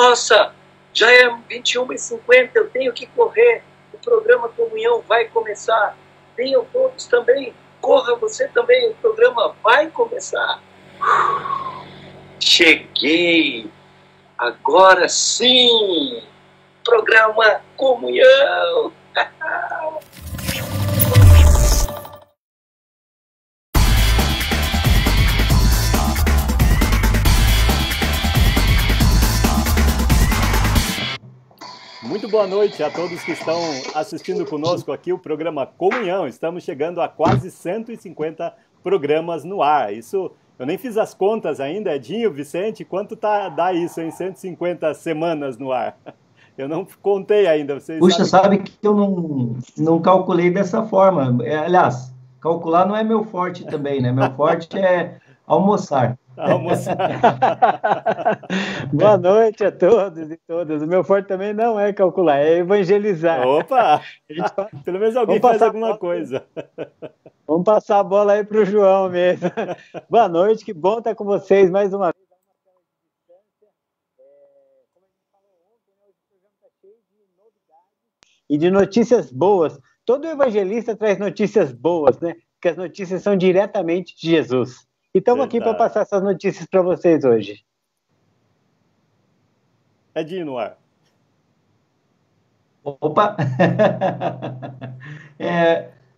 Nossa, já é 21h50, eu tenho que correr. O programa Comunhão vai começar. Venham todos também. Corra você também, o programa vai começar. Cheguei. Agora sim. Programa Comunhão. Muito boa noite a todos que estão assistindo conosco aqui o programa Comunhão. Estamos chegando a quase 150 programas no ar. Isso, eu nem fiz as contas ainda, Edinho, Vicente, quanto dá isso em 150 semanas no ar? Eu não contei ainda. Vocês Puxa, sabe que eu não calculei dessa forma. Aliás, calcular não é meu forte também, né? Meu forte é almoçar. Boa noite a todos e todas. O meu forte também não é calcular, é evangelizar. Opa! Pelo menos alguém faz alguma coisa. Vamos passar a bola aí para o João mesmo. Boa noite, que bom estar com vocês mais uma vez. Como a gente falou ontem, hoje o programa está cheio de novidades e de notícias boas. Todo evangelista traz notícias boas, né? Porque as notícias são diretamente de Jesus. E estamos aqui para passar essas notícias para vocês hoje. Edinho no ar. Opa!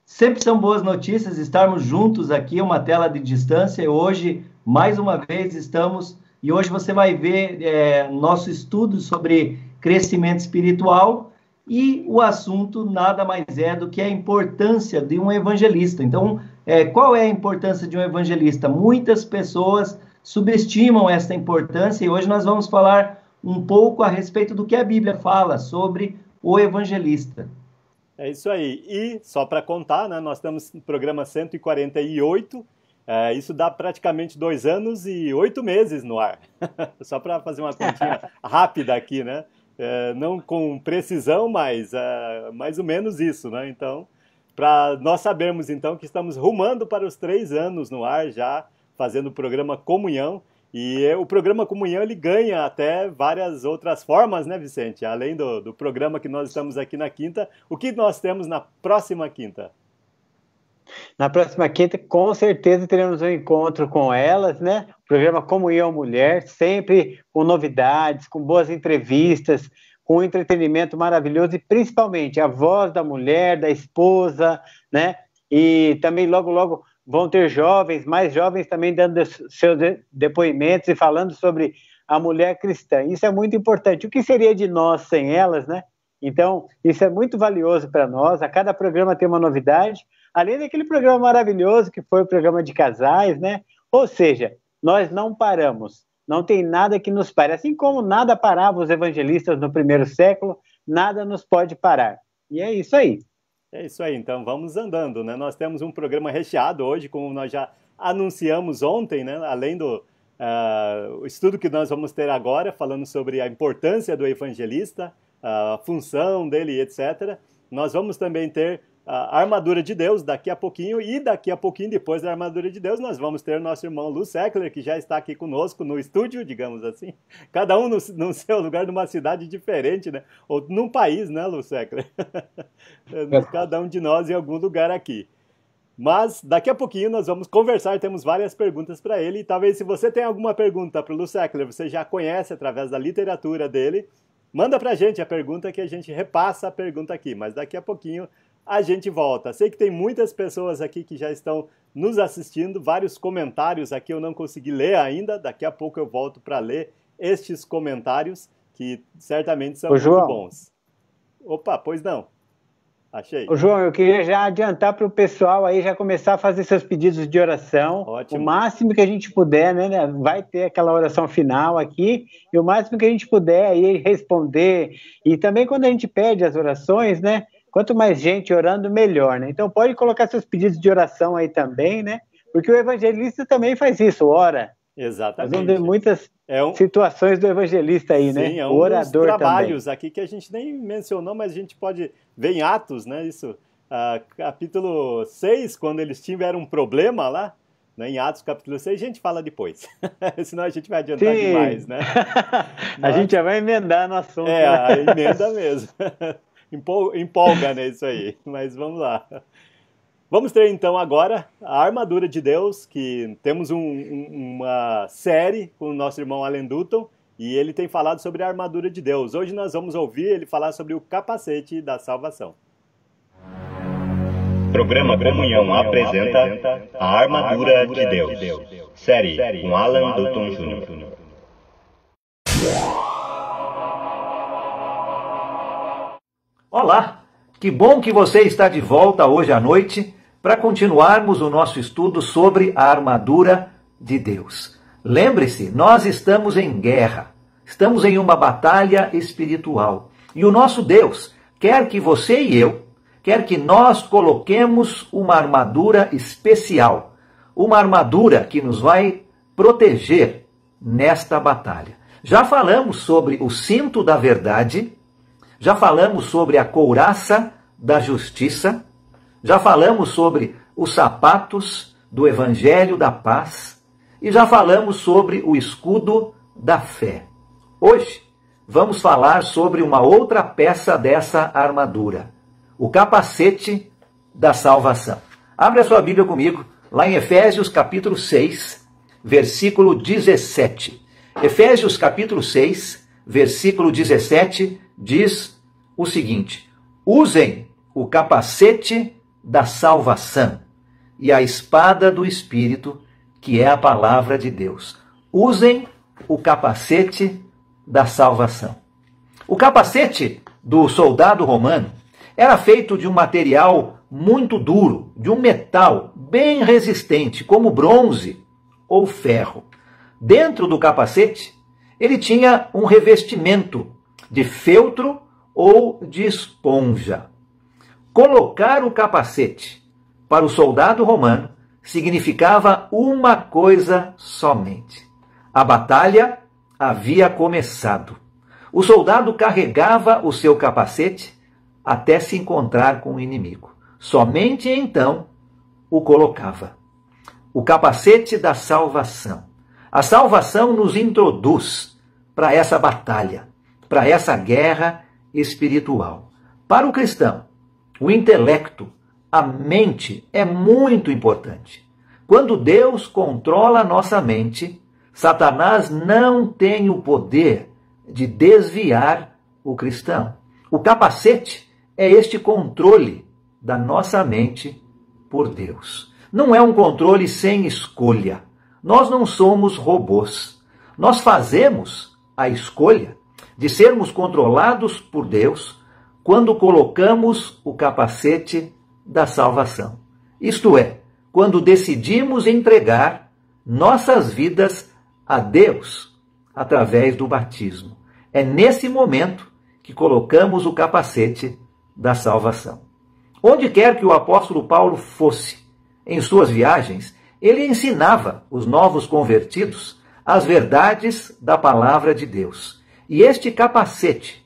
Sempre são boas notícias estarmos juntos aqui, uma tela de distância. Hoje, mais uma vez, estamos... E hoje você vai ver nosso estudo sobre crescimento espiritual e o assunto nada mais é do que a importância de um evangelista. Então, qual é a importância de um evangelista? Muitas pessoas subestimam essa importância e hoje nós vamos falar um pouco a respeito do que a Bíblia fala sobre o evangelista. É isso aí. E, só para contar, né, nós estamos no programa 148, isso dá praticamente 2 anos e 8 meses no ar. Só para fazer uma continha rápida aqui, né? Não com precisão, mas mais ou menos isso, né? Então, para nós sabermos, então, que estamos rumando para os 3 anos no ar já, fazendo o programa Comunhão. E o programa Comunhão, ele ganha até várias outras formas, né, Vicente? Além do programa que nós estamos aqui na quinta, o que nós temos na próxima quinta? Na próxima quinta, com certeza, teremos um encontro com elas, né? O programa Comunhão Mulher, sempre com novidades, com boas entrevistas, com um entretenimento maravilhoso e principalmente a voz da mulher, da esposa, né? E também logo, logo vão ter jovens, mais jovens também dando seus depoimentos e falando sobre a mulher cristã. Isso é muito importante. O que seria de nós sem elas, né? Então, isso é muito valioso para nós. A cada programa tem uma novidade, além daquele programa maravilhoso que foi o programa de casais, né? Ou seja, nós não paramos. Não tem nada que nos pare. Assim como nada parava os evangelistas no primeiro século, nada nos pode parar. E é isso aí. É isso aí, então vamos andando, né? Nós temos um programa recheado hoje, como nós já anunciamos ontem, né? Além do o estudo que nós vamos ter agora, falando sobre a importância do evangelista, a função dele, etc. Nós vamos também ter a armadura de Deus daqui a pouquinho, e daqui a pouquinho, depois da armadura de Deus, nós vamos ter o nosso irmão Lu Seckler, que já está aqui conosco no estúdio, digamos assim, cada um no seu lugar, numa cidade diferente, né? Ou num país, né, Lu Seckler? Cada um de nós em algum lugar aqui. Mas daqui a pouquinho nós vamos conversar, temos várias perguntas para ele, e talvez se você tem alguma pergunta para o Lu Seckler, você já conhece através da literatura dele, manda para a gente a pergunta que a gente repassa a pergunta aqui, mas daqui a pouquinho a gente volta. Sei que tem muitas pessoas aqui que já estão nos assistindo, vários comentários aqui eu não consegui ler ainda, daqui a pouco eu volto para ler estes comentários, que certamente são muito bons. Opa, pois não. Achei. Ô, João, eu queria já adiantar para o pessoal aí já começar a fazer seus pedidos de oração. Ótimo. O máximo que a gente puder, né? Vai ter aquela oração final aqui, e o máximo que a gente puder aí responder. E também quando a gente pede as orações, né? Quanto mais gente orando, melhor, né? Então pode colocar seus pedidos de oração aí também, né? Porque o evangelista também faz isso, ora. Exatamente. Nós vamos ver muitas situações do evangelista aí, né? Sim, é um dos trabalhos aqui que a gente nem mencionou, mas a gente pode ver em Atos, né? Isso, capítulo 6, quando eles tiveram um problema lá, né? Em Atos capítulo 6 a gente fala depois, senão a gente vai adiantar demais, né? A gente já vai emendar no assunto. A emenda mesmo. Empolga, né, isso aí. Mas vamos lá. Vamos ter então agora a armadura de Deus, que temos uma série com o nosso irmão Alan Dutton, e ele tem falado sobre a armadura de Deus. Hoje nós vamos ouvir ele falar sobre o capacete da salvação. Programa Comunhão apresenta a armadura de Deus. Série com Alan Dutton Jr. Olá, que bom que você está de volta hoje à noite para continuarmos o nosso estudo sobre a armadura de Deus. Lembre-se, nós estamos em guerra, estamos em uma batalha espiritual. E o nosso Deus quer que você e eu, quer que nós coloquemos uma armadura especial, uma armadura que nos vai proteger nesta batalha. Já falamos sobre o cinto da verdade, já falamos sobre a couraça da justiça, já falamos sobre os sapatos do evangelho da paz e já falamos sobre o escudo da fé. Hoje vamos falar sobre uma outra peça dessa armadura, o capacete da salvação. Abre a sua Bíblia comigo, lá em Efésios capítulo 6, versículo 17. Efésios capítulo 6, versículo 17, diz o seguinte: usem o capacete da salvação e a espada do Espírito, que é a palavra de Deus. Usem o capacete da salvação. O capacete do soldado romano era feito de um material muito duro, de um metal bem resistente, como bronze ou ferro. Dentro do capacete, ele tinha um revestimento de feltro ou de esponja. Colocar o capacete para o soldado romano significava uma coisa somente: a batalha havia começado. O soldado carregava o seu capacete até se encontrar com o inimigo. Somente então o colocava. O capacete da salvação. A salvação nos introduz para essa batalha, para essa guerra espiritual. Para o cristão, o intelecto, a mente é muito importante. Quando Deus controla a nossa mente, Satanás não tem o poder de desviar o cristão. O capacete é este controle da nossa mente por Deus. Não é um controle sem escolha. Nós não somos robôs. Nós fazemos a escolha de sermos controlados por Deus quando colocamos o capacete da salvação. Isto é, quando decidimos entregar nossas vidas a Deus através do batismo. É nesse momento que colocamos o capacete da salvação. Onde quer que o apóstolo Paulo fosse, em suas viagens, ele ensinava os novos convertidos as verdades da palavra de Deus. E este capacete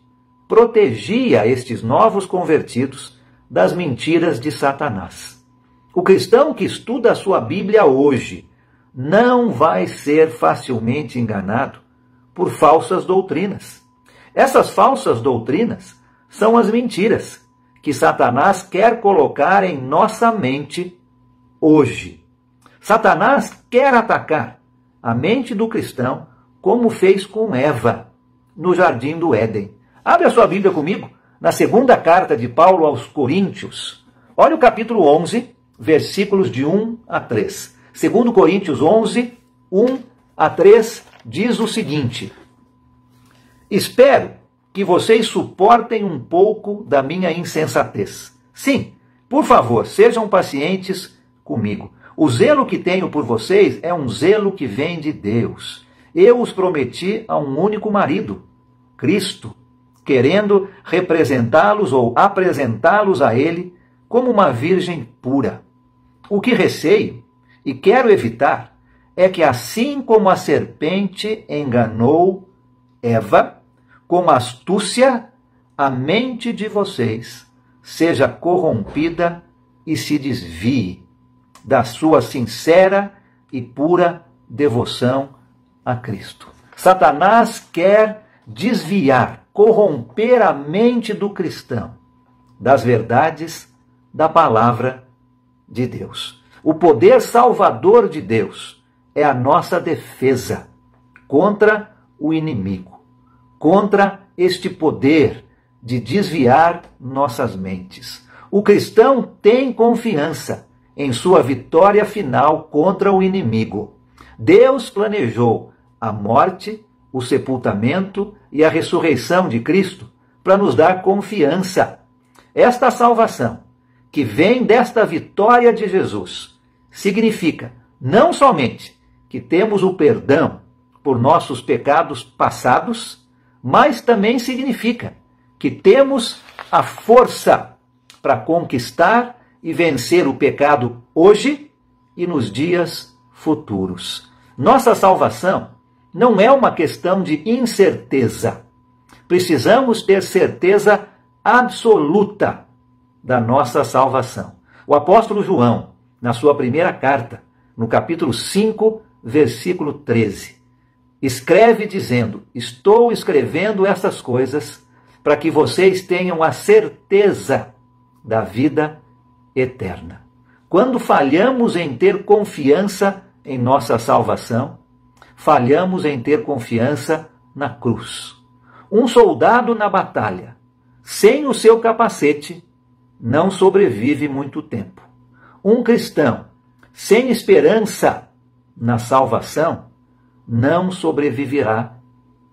protegia estes novos convertidos das mentiras de Satanás. O cristão que estuda a sua Bíblia hoje não vai ser facilmente enganado por falsas doutrinas. Essas falsas doutrinas são as mentiras que Satanás quer colocar em nossa mente hoje. Satanás quer atacar a mente do cristão como fez com Eva no jardim do Éden. Abre a sua Bíblia comigo na segunda carta de Paulo aos Coríntios. Olha o capítulo 11, versículos de 1 a 3. 2 Coríntios 11, 1 a 3 diz o seguinte: espero que vocês suportem um pouco da minha insensatez. Sim, por favor, sejam pacientes comigo. O zelo que tenho por vocês é um zelo que vem de Deus. Eu os prometi a um único marido, Cristo, querendo representá-los ou apresentá-los a Ele como uma virgem pura. O que receio e quero evitar é que, assim como a serpente enganou Eva, com astúcia, a mente de vocês seja corrompida e se desvie da sua sincera e pura devoção a Cristo. Satanás quer desviar, corromper a mente do cristão das verdades da palavra de Deus. O poder salvador de Deus é a nossa defesa contra o inimigo, contra este poder de desviar nossas mentes. O cristão tem confiança em sua vitória final contra o inimigo. Deus planejou a morte, o sepultamento e a ressurreição de Cristo para nos dar confiança. Esta salvação, que vem desta vitória de Jesus, significa não somente que temos o perdão por nossos pecados passados, mas também significa que temos a força para conquistar e vencer o pecado hoje e nos dias futuros. Nossa salvação não é uma questão de incerteza. Precisamos ter certeza absoluta da nossa salvação. O apóstolo João, na sua primeira carta, no capítulo 5, versículo 13, escreve dizendo: estou escrevendo essas coisas para que vocês tenham a certeza da vida eterna. Quando falhamos em ter confiança em nossa salvação, falhamos em ter confiança na cruz. Um soldado na batalha, sem o seu capacete, não sobrevive muito tempo. Um cristão, sem esperança na salvação, não sobreviverá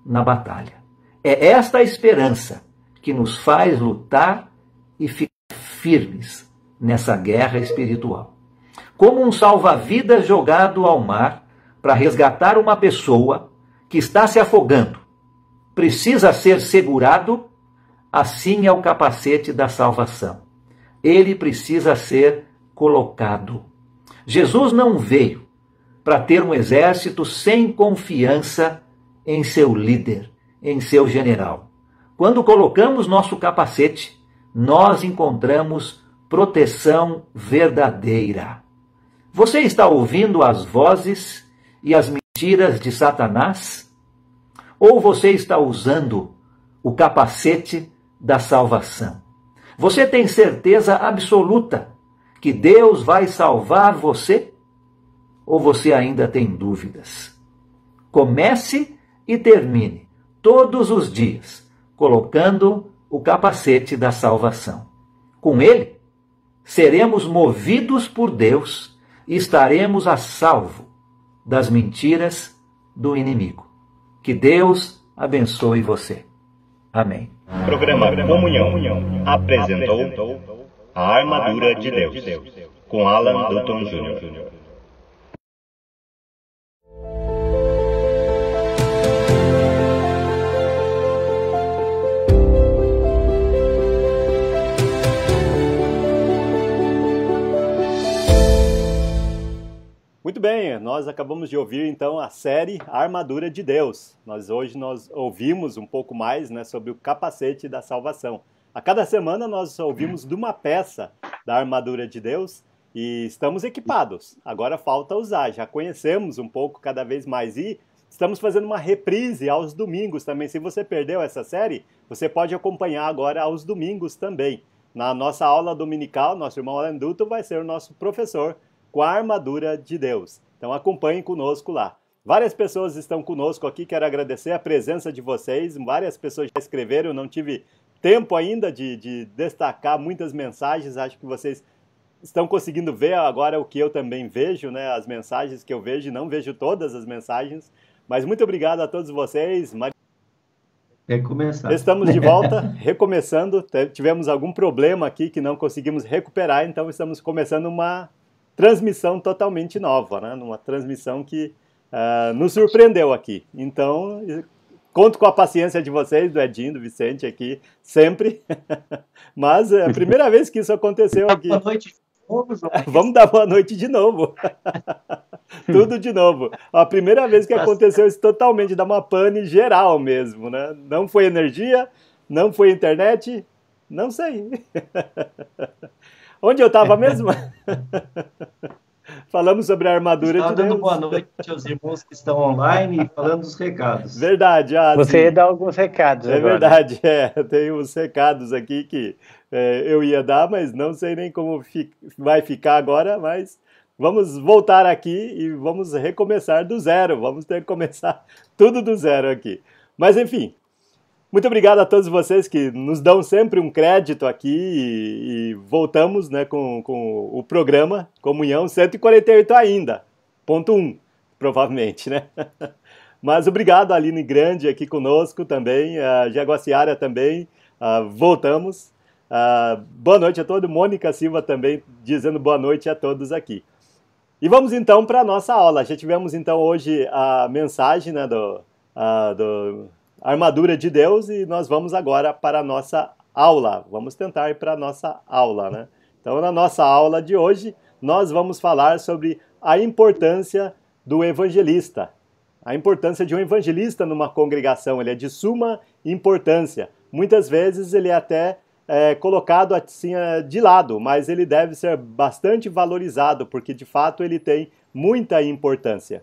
na batalha. É esta esperança que nos faz lutar e ficar firmes nessa guerra espiritual. Como um salva-vidas jogado ao mar para resgatar uma pessoa que está se afogando, precisa ser segurado, assim é o capacete da salvação. Ele precisa ser colocado. Jesus não veio para ter um exército sem confiança em seu líder, em seu general. Quando colocamos nosso capacete, nós encontramos proteção verdadeira. Você está ouvindo as vozes e as mentiras de Satanás? Ou você está usando o capacete da salvação? Você tem certeza absoluta que Deus vai salvar você? Ou você ainda tem dúvidas? Comece e termine todos os dias colocando o capacete da salvação. Com ele, seremos movidos por Deus e estaremos a salvo das mentiras do inimigo. Que Deus abençoe você. Amém. Programa Comunhão apresentou a Armadura de Deus, com Alan Dutton Jr. Muito bem, nós acabamos de ouvir então a série Armadura de Deus. Hoje nós ouvimos um pouco mais, né, sobre o capacete da salvação. A cada semana nós ouvimos de uma peça da Armadura de Deus e estamos equipados. Agora falta usar, já conhecemos um pouco cada vez mais e estamos fazendo uma reprise aos domingos também. Se você perdeu essa série, você pode acompanhar agora aos domingos também. Na nossa aula dominical, nosso irmão Alan Dutton vai ser o nosso professor com a Armadura de Deus. Então acompanhem conosco lá. Várias pessoas estão conosco aqui, quero agradecer a presença de vocês. Várias pessoas já escreveram, eu não tive tempo ainda de destacar muitas mensagens. Acho que vocês estão conseguindo ver agora o que eu também vejo, né? As mensagens que eu vejo, não vejo todas as mensagens. Mas muito obrigado a todos vocês. Recomeçar. Estamos de volta, recomeçando. Tivemos algum problema aqui que não conseguimos recuperar, então estamos começando uma transmissão totalmente nova, né? Uma transmissão que nos surpreendeu aqui. Então, conto com a paciência de vocês, do Edinho, do Vicente aqui, sempre. Mas é a primeira vez que isso aconteceu aqui. Boa noite de novo, João. Vamos dar boa noite de novo. Tudo de novo. A primeira vez que aconteceu isso totalmente, dá uma pane geral mesmo, né? Não foi energia, não foi internet, não sei. Onde eu estava mesmo? Falamos sobre a armadura Estava de dando Deus. boa noite aos irmãos que estão online e falando dos recados. Verdade. Você Sim. dá alguns recados É agora. verdade, tem uns recados aqui que eu ia dar, mas não sei nem como vai ficar agora, mas vamos voltar aqui e vamos recomeçar do zero, vamos ter que começar tudo do zero aqui. Mas enfim, muito obrigado a todos vocês que nos dão sempre um crédito aqui e voltamos, né, com o programa Comunhão 148 ainda, ponto 1, provavelmente, né? Mas obrigado, Aline Grande, aqui conosco também, a Jaguaciara também, voltamos. Boa noite a todos, Mônica Silva também dizendo boa noite a todos aqui. E vamos então para a nossa aula. Já tivemos então hoje a mensagem, né, do Armadura de Deus e nós vamos agora para a nossa aula. Vamos tentar ir para a nossa aula, né? Então, na nossa aula de hoje, nós vamos falar sobre a importância do evangelista. A importância de um evangelista numa congregação, ele é de suma importância. Muitas vezes ele é até colocado assim de lado, mas ele deve ser bastante valorizado, porque de fato ele tem muita importância.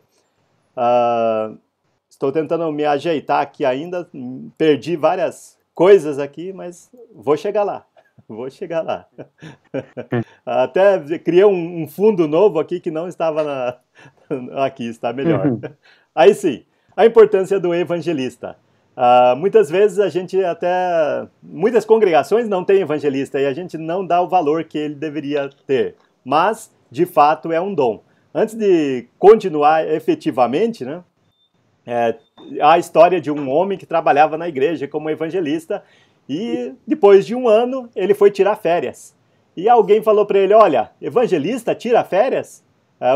Estou tentando me ajeitar aqui ainda, perdi várias coisas aqui, mas vou chegar lá. Vou chegar lá. Até criei um fundo novo aqui que não estava aqui, está melhor. Aí sim, a importância do evangelista. Muitas vezes muitas congregações não têm evangelista e a gente não dá o valor que ele deveria ter, mas de fato é um dom. Antes de continuar efetivamente, né, a história de um homem que trabalhava na igreja como evangelista e depois de um ano ele foi tirar férias. E alguém falou para ele, olha, evangelista tira férias?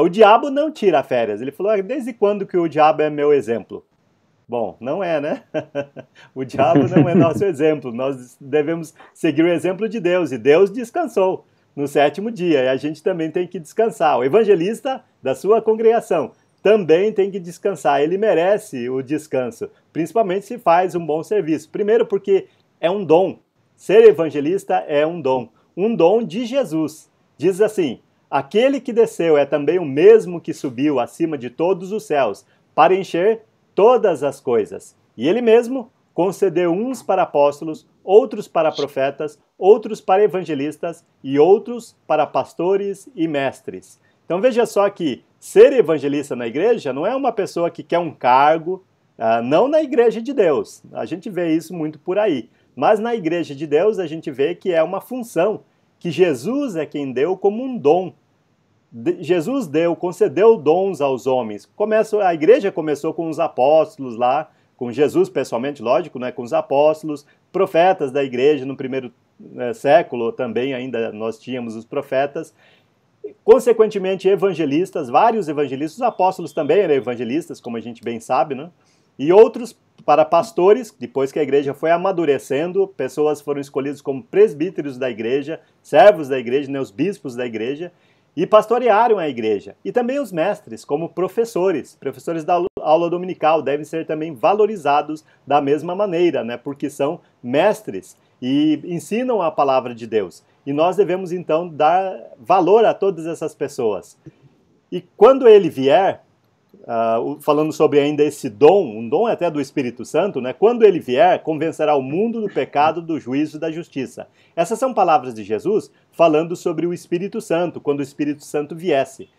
O diabo não tira férias. Ele falou, desde quando que o diabo é meu exemplo? Bom, não é, né? O diabo não é nosso exemplo. Nós devemos seguir o exemplo de Deus. E Deus descansou no 7º dia. E a gente também tem que descansar. O evangelista da sua congregação também tem que descansar. Ele merece o descanso, principalmente se faz um bom serviço. Primeiro porque é um dom. Ser evangelista é um dom de Jesus. Diz assim, aquele que desceu é também o mesmo que subiu acima de todos os céus, para encher todas as coisas. E ele mesmo concedeu uns para apóstolos, outros para profetas, outros para evangelistas e outros para pastores e mestres. Então veja só que ser evangelista na igreja não é uma pessoa que quer um cargo, não na igreja de Deus. A gente vê isso muito por aí. Mas na igreja de Deus a gente vê que é uma função que Jesus é quem deu como um dom. Jesus concedeu dons aos homens. A igreja começou com os apóstolos lá, com Jesus pessoalmente, lógico, né, com os apóstolos, profetas da igreja no primeiro século também ainda nós tínhamos os profetas. Consequentemente, evangelistas, vários evangelistas, os apóstolos também eram evangelistas, como a gente bem sabe, né? E outros para pastores, depois que a igreja foi amadurecendo, pessoas foram escolhidas como presbíteros da igreja, servos da igreja, né, os bispos da igreja, e pastorearam a igreja. E também os mestres, como professores da aula dominical, devem ser também valorizados da mesma maneira, né, porque são mestres e ensinam a palavra de Deus. E nós devemos, então, dar valor a todas essas pessoas. E quando ele vier, falando sobre ainda esse dom, um dom até do Espírito Santo, né? Quando ele vier, convencerá o mundo do pecado, do juízo e da justiça. Essas são palavras de Jesus falando sobre o Espírito Santo, quando o Espírito Santo viesse.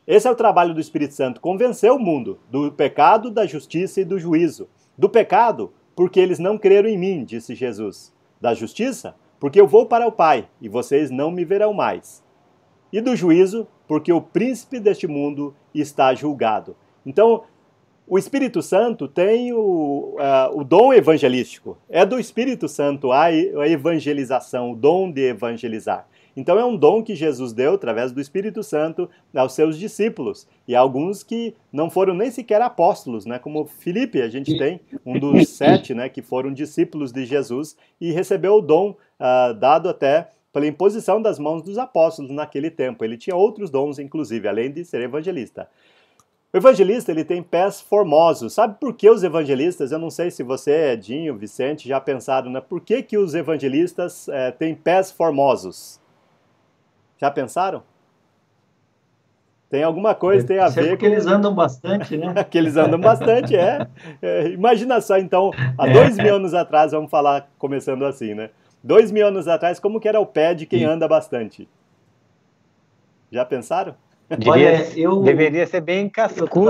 Esse é o trabalho do Espírito Santo, convencer o mundo do pecado, da justiça e do juízo. Do pecado, porque eles não creram em mim, disse Jesus. Da justiça, porque eu vou para o Pai e vocês não me verão mais. E do juízo, porque o príncipe deste mundo está julgado. Então, o Espírito Santo tem o dom evangelístico. É do Espírito Santo a evangelização, o dom de evangelizar. Então é um dom que Jesus deu, através do Espírito Santo, aos seus discípulos. E alguns que não foram nem sequer apóstolos, né? Como Filipe, a gente tem um dos 7, né, que foram discípulos de Jesus e recebeu o dom dado até pela imposição das mãos dos apóstolos naquele tempo. Ele tinha outros dons, inclusive, além de ser evangelista. O evangelista, ele tem pés formosos. Sabe por que os evangelistas, eu não sei se você, Edinho, Vicente, já pensaram, né? Por que os evangelistas têm pés formosos? Já pensaram? Tem alguma coisa, tem a ver com... eles andam bastante, né? Que eles andam bastante, imagina só, então, há 2.000 anos atrás, vamos falar, começando assim, né? 2.000 anos atrás, como que era o pé de quem anda bastante? Já pensaram? Deveria ser bem cascudo.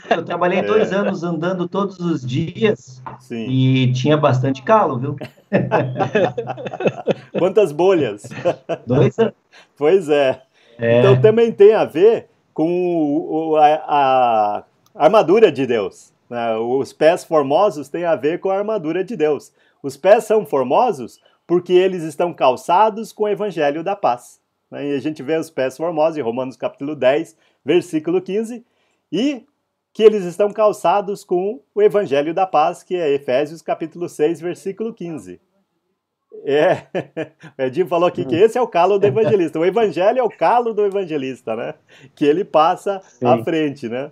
Eu trabalhei 2 anos andando todos os dias. Sim. E tinha bastante calo, viu? Quantas bolhas? 2 anos. Pois é. Então também tem a ver com a armadura de Deus, né? Os pés formosos têm a ver com a armadura de Deus. Os pés são formosos porque eles estão calçados com o evangelho da paz. E a gente vê os pés formosos em Romanos capítulo 10, versículo 15, e que eles estão calçados com o evangelho da paz, que é Efésios capítulo 6, versículo 15. O Edinho falou aqui que esse é o calo do evangelista. O evangelho é o calo do evangelista, né? Que ele passa à frente, né?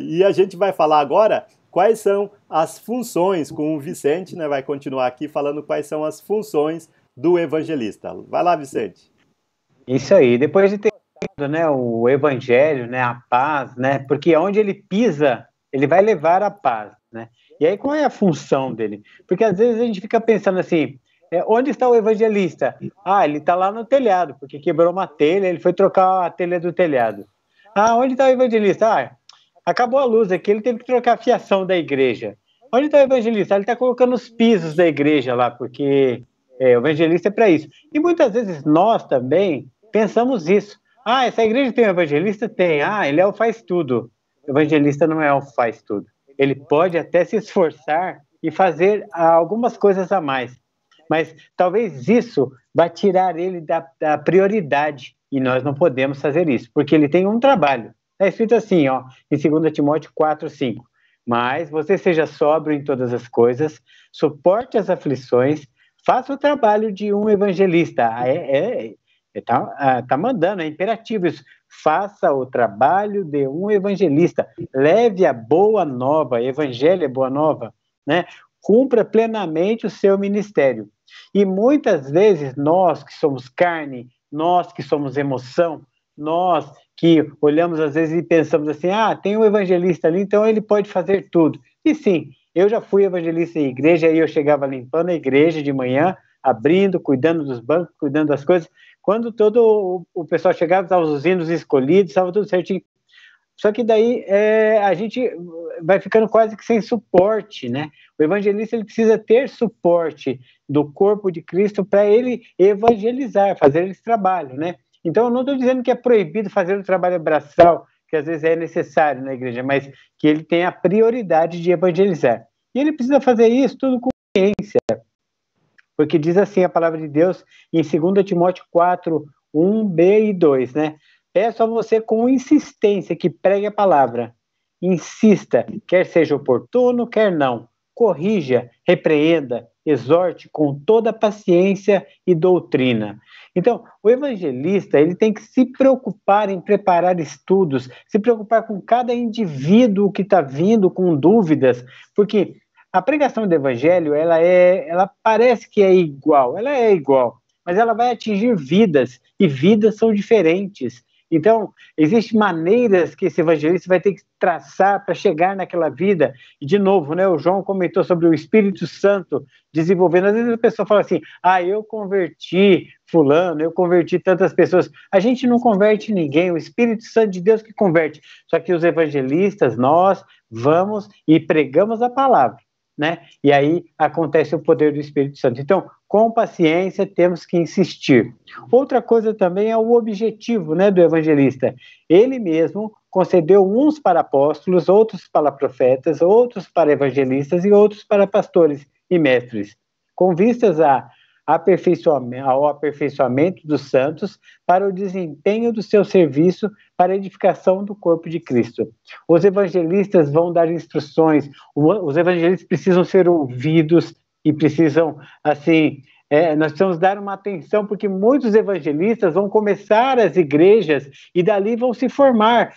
E a gente vai falar agora quais são as funções, com o Vicente, né? Vai continuar aqui falando quais são as funções do evangelista. Vai lá, Vicente. Isso aí, depois de ter né, o evangelho, né, a paz, né? Porque onde ele pisa, ele vai levar a paz, né? E aí qual é a função dele? Porque às vezes a gente fica pensando assim, onde está o evangelista? Ele está lá no telhado, porque quebrou uma telha, ele foi trocar a telha do telhado. Onde está o evangelista? Acabou a luz aqui, ele teve que trocar a fiação da igreja. Onde está o evangelista? Ele está colocando os pisos da igreja lá, porque o evangelista é para isso. E muitas vezes nós também pensamos isso. Essa igreja tem um evangelista? Tem. Ele é o faz tudo. O evangelista não é o faz tudo. Ele pode até se esforçar e fazer algumas coisas a mais. Mas talvez isso vá tirar ele da prioridade. E nós não podemos fazer isso, porque ele tem um trabalho. Está escrito assim, em 2 Timóteo 4, 5. Mas você seja sóbrio em todas as coisas, suporte as aflições, faça o trabalho de um evangelista. Tá mandando, é imperativo isso. Faça o trabalho de um evangelista. Leve a boa nova, evangelho é boa nova, né? Cumpra plenamente o seu ministério. E muitas vezes nós que somos carne, nós que somos emoção, nós que olhamos às vezes e pensamos assim, tem um evangelista ali, então ele pode fazer tudo. E sim, eu já fui evangelista em igreja, aí eu chegava limpando a igreja de manhã, abrindo, cuidando dos bancos, cuidando das coisas. Quando todo o pessoal chegava, estavam os hinos escolhidos, estava tudo certinho. Só que daí a gente vai ficando quase que sem suporte, né? O evangelista ele precisa ter suporte do corpo de Cristo para ele evangelizar, fazer esse trabalho, né? Então, eu não estou dizendo que é proibido fazer o trabalho braçal, que às vezes é necessário na igreja, mas que ele tem a prioridade de evangelizar. E ele precisa fazer isso tudo com ciência, porque diz assim a palavra de Deus em 2 Timóteo 4, 1b e 2, né? Peço a você com insistência que pregue a palavra. Insista, quer seja oportuno, quer não. Corrija, repreenda, exorte com toda paciência e doutrina. Então, o evangelista ele tem que se preocupar em preparar estudos, se preocupar com cada indivíduo que está vindo com dúvidas, porque a pregação do evangelho, ela parece que é igual, ela é igual, mas ela vai atingir vidas, e vidas são diferentes. Então, existem maneiras que esse evangelista vai ter que traçar para chegar naquela vida. E, de novo, né, o João comentou sobre o Espírito Santo desenvolvendo. Às vezes a pessoa fala assim, eu converti fulano, eu converti tantas pessoas. A gente não converte ninguém, o Espírito Santo de Deus que converte. Só que os evangelistas, nós vamos e pregamos a palavra, né? E aí acontece o poder do Espírito Santo. Então, com paciência, temos que insistir. Outra coisa também é o objetivo, né, do evangelista. Ele mesmo concedeu uns para apóstolos, outros para profetas, outros para evangelistas e outros para pastores e mestres, com vistas ao aperfeiçoamento dos santos para o desempenho do seu serviço para a edificação do corpo de Cristo. Os evangelistas vão dar instruções, os evangelistas precisam ser ouvidos e precisam, assim, nós precisamos dar uma atenção, porque muitos evangelistas vão começar as igrejas e dali vão se formar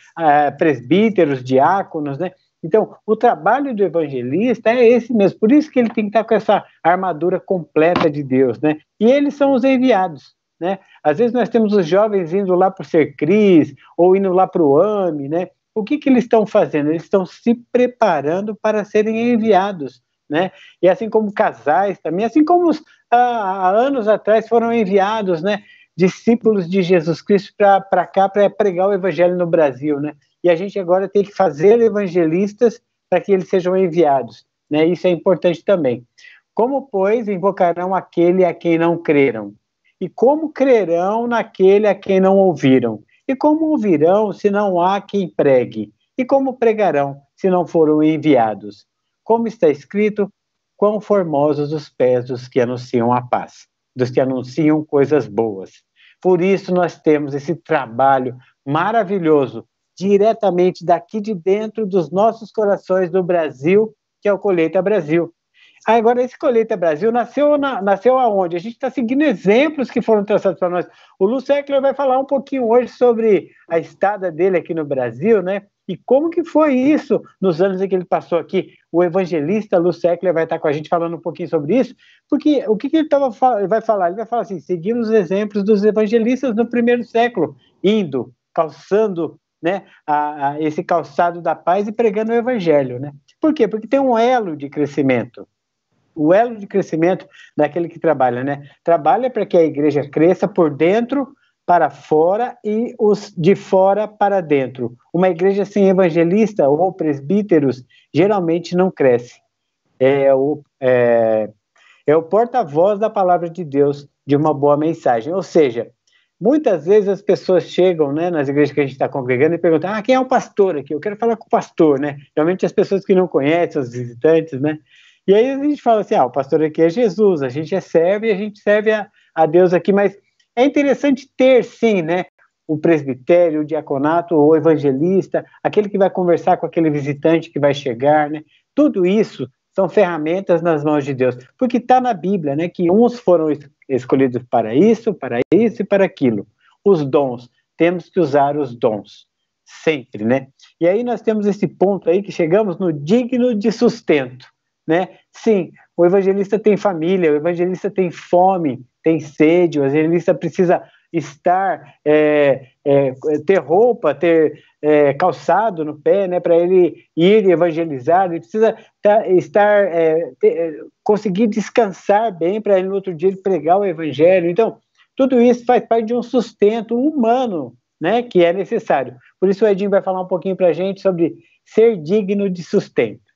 presbíteros, diáconos, né? Então, o trabalho do evangelista é esse mesmo, por isso que ele tem que estar com essa armadura completa de Deus, né? E eles são os enviados, né? Às vezes nós temos os jovens indo lá para o Sercris, ou indo lá para o AME, né? O que eles estão fazendo? Eles estão se preparando para serem enviados, né? E assim como casais também, assim como há anos atrás foram enviados, né, discípulos de Jesus Cristo para cá, para pregar o evangelho no Brasil, né? E a gente agora tem que fazer evangelistas para que eles sejam enviados, né? Isso é importante também. Como, pois, invocarão aquele a quem não creram? E como crerão naquele a quem não ouviram? E como ouvirão se não há quem pregue? E como pregarão se não foram enviados? Como está escrito, quão formosos os pés dos que anunciam a paz, dos que anunciam coisas boas. Por isso nós temos esse trabalho maravilhoso, diretamente daqui de dentro dos nossos corações do Brasil, que é o Colheita Brasil. Agora, esse Colheita Brasil nasceu aonde? A gente está seguindo exemplos que foram traçados para nós. O Lúcio Eckler vai falar um pouquinho hoje sobre a estada dele aqui no Brasil, né? E como que foi isso nos anos em que ele passou aqui. O evangelista Lúcio Eckler vai estar com a gente falando um pouquinho sobre isso, porque o que ele vai falar? Ele vai falar assim, seguindo os exemplos dos evangelistas no primeiro século, indo, calçando, né, esse calçado da paz e pregando o evangelho, né? Por quê? Porque tem um elo de crescimento. O elo de crescimento daquele que trabalha, né? Trabalha para que a igreja cresça por dentro para fora e os de fora para dentro. Uma igreja sem evangelista ou presbíteros geralmente não cresce. É o porta-voz da palavra de Deus, de uma boa mensagem. Ou seja, muitas vezes as pessoas chegam, né, nas igrejas que a gente está congregando e perguntam, quem é o pastor aqui? Eu quero falar com o pastor, né? Geralmente as pessoas que não conhecem, os visitantes, né? E aí a gente fala assim, o pastor aqui é Jesus, a gente serve a Deus aqui, mas é interessante ter, sim, né, o presbitério, o diaconato, o evangelista, aquele que vai conversar com aquele visitante que vai chegar, né? Tudo isso são ferramentas nas mãos de Deus, porque está na Bíblia, né, que uns foram escolhidos para isso e para aquilo. Os dons, temos que usar os dons, sempre, né? E aí nós temos esse ponto aí que chegamos no digno de sustento, né? Sim, o evangelista tem família, o evangelista tem fome, tem sede, o evangelista precisa estar, ter roupa, ter calçado no pé, né, para ele ir evangelizar, ele precisa conseguir descansar bem para ele no outro dia ele pregar o evangelho. Então, tudo isso faz parte de um sustento humano, né, que é necessário. Por isso o Edinho vai falar um pouquinho para a gente sobre ser digno de sustento.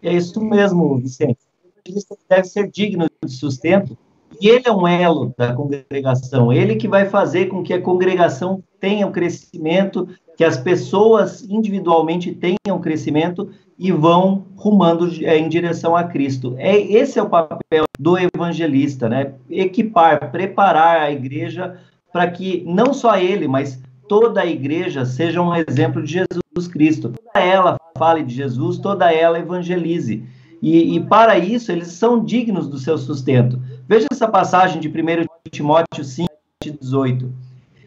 É isso mesmo, Vicente. O evangelista deve ser digno de sustento, e ele é um elo da congregação, ele que vai fazer com que a congregação tenha o crescimento, que as pessoas individualmente tenham crescimento e vão rumando em direção a Cristo. Esse é o papel do evangelista, né? Equipar, preparar a igreja para que não só ele, mas toda a igreja seja um exemplo de Jesus Cristo. Toda ela fale de Jesus, toda ela evangelize. E para isso, eles são dignos do seu sustento. Veja essa passagem de 1 Timóteo 5, 18.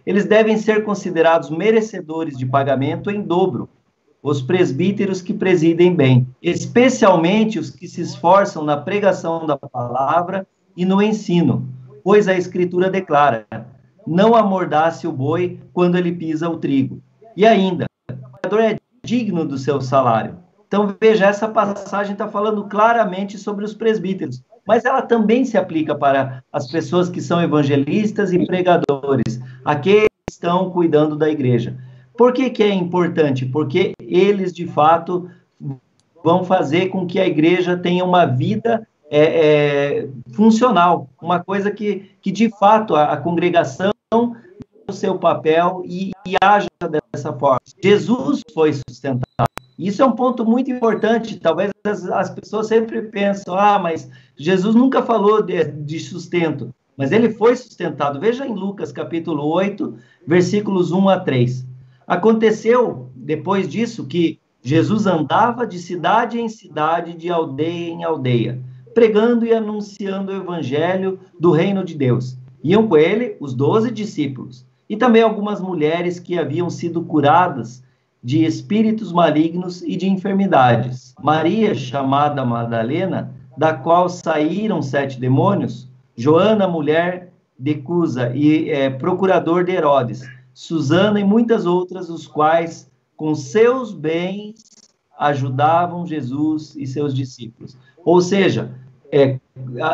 Eles devem ser considerados merecedores de pagamento em dobro, os presbíteros que presidem bem, especialmente os que se esforçam na pregação da palavra e no ensino, pois a Escritura declara, não amordace o boi quando ele pisa o trigo. E ainda, o trabalhador é digno do seu salário. Então, veja, essa passagem está falando claramente sobre os presbíteros, mas ela também se aplica para as pessoas que são evangelistas e pregadores, aqueles que estão cuidando da igreja. Por que é importante? Porque eles, de fato, vão fazer com que a igreja tenha uma vida funcional, uma coisa que de fato, a congregação o seu papel e haja dessa forma. Jesus foi sustentado. Isso é um ponto muito importante. Talvez as pessoas sempre pensam, mas Jesus nunca falou de sustento, mas ele foi sustentado. Veja em Lucas capítulo 8, versículos 1 a 3. Aconteceu, depois disso, que Jesus andava de cidade em cidade, de aldeia em aldeia, pregando e anunciando o evangelho do reino de Deus. Iam com ele os 12 discípulos, e também algumas mulheres que haviam sido curadas de espíritos malignos e de enfermidades. Maria, chamada Madalena, da qual saíram 7 demônios, Joana, mulher de Cusa, e procurador de Herodes, Susana e muitas outras, os quais, com seus bens, ajudavam Jesus e seus discípulos. Ou seja,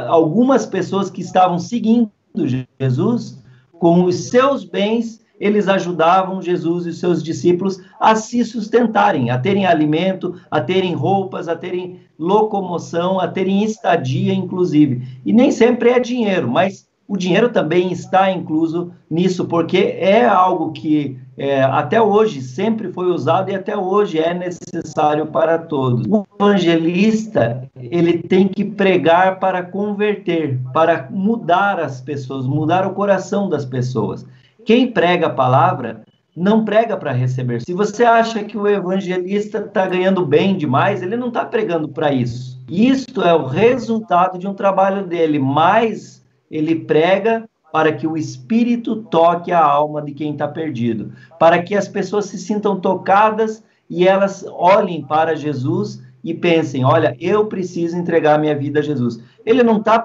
algumas pessoas que estavam seguindo Jesus, com os seus bens, eles ajudavam Jesus e seus discípulos a se sustentarem, a terem alimento, a terem roupas, a terem locomoção, a terem estadia, inclusive. E nem sempre é dinheiro, mas o dinheiro também está incluso nisso, porque é algo que até hoje sempre foi usado e até hoje é necessário para todos. O evangelista, ele tem que pregar para converter, para mudar as pessoas, mudar o coração das pessoas. Quem prega a palavra não prega para receber. Se você acha que o evangelista está ganhando bem demais, ele não está pregando para isso. Isto é o resultado de um trabalho dele, mas ele prega para que o Espírito toque a alma de quem está perdido, para que as pessoas se sintam tocadas e elas olhem para Jesus e pensem, olha, eu preciso entregar minha vida a Jesus. Ele não está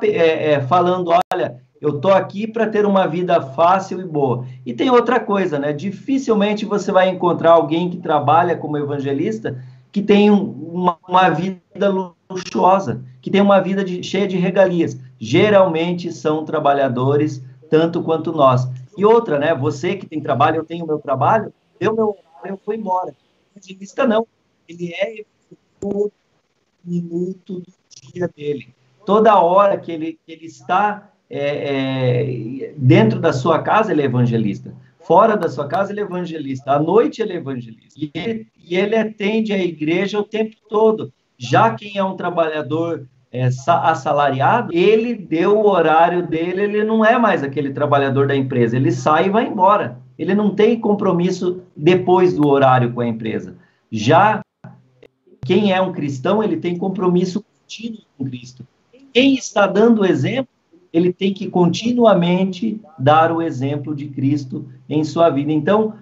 falando, olha, eu estou aqui para ter uma vida fácil e boa. E tem outra coisa, né? Dificilmente você vai encontrar alguém que trabalha como evangelista que tem uma vida luxuosa, que tem uma vida cheia de regalias. Geralmente são trabalhadores, tanto quanto nós. E outra, né? Você que tem trabalho, eu tenho meu trabalho, deu meu horário, eu fui embora. O evangelista não. Ele é todo minuto do dia dele. Toda hora que ele está dentro da sua casa, ele é evangelista. Fora da sua casa, ele é evangelista. À noite, ele é evangelista. E ele atende a igreja o tempo todo. Já quem é um trabalhador assalariado, ele deu o horário dele, ele não é mais aquele trabalhador da empresa. Ele sai e vai embora. Ele não tem compromisso depois do horário com a empresa. Já quem é um cristão, ele tem compromisso contínuo com Cristo. Quem está dando o exemplo, ele tem que continuamente dar o exemplo de Cristo em sua vida. Então,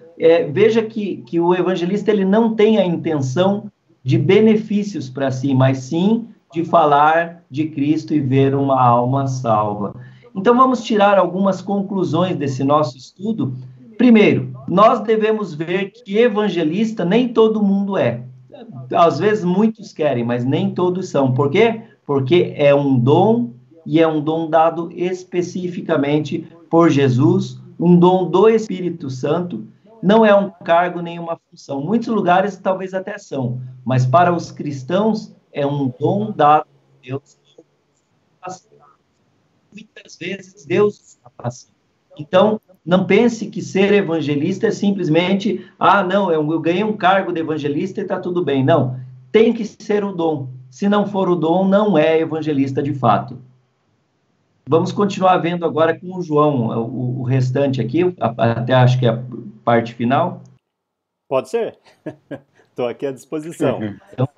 veja que o evangelista ele não tem a intenção de benefícios para si, mas sim de falar de Cristo e ver uma alma salva. Então, vamos tirar algumas conclusões desse nosso estudo. Primeiro, nós devemos ver que evangelista nem todo mundo é. Às vezes, muitos querem, mas nem todos são. Por quê? Porque é um dom, e é um dom dado especificamente por Jesus, um dom do Espírito Santo, não é um cargo nem uma função. Muitos lugares talvez até são, mas para os cristãos é um dom dado por Deus. Muitas vezes Deus está passando. Então, não pense que ser evangelista é simplesmente, não, eu ganhei um cargo de evangelista e está tudo bem. Não, tem que ser o dom. Se não for o dom, não é evangelista de fato. Vamos continuar vendo agora com o João, o restante aqui, até acho que é a parte final. Pode ser. Estou aqui à disposição.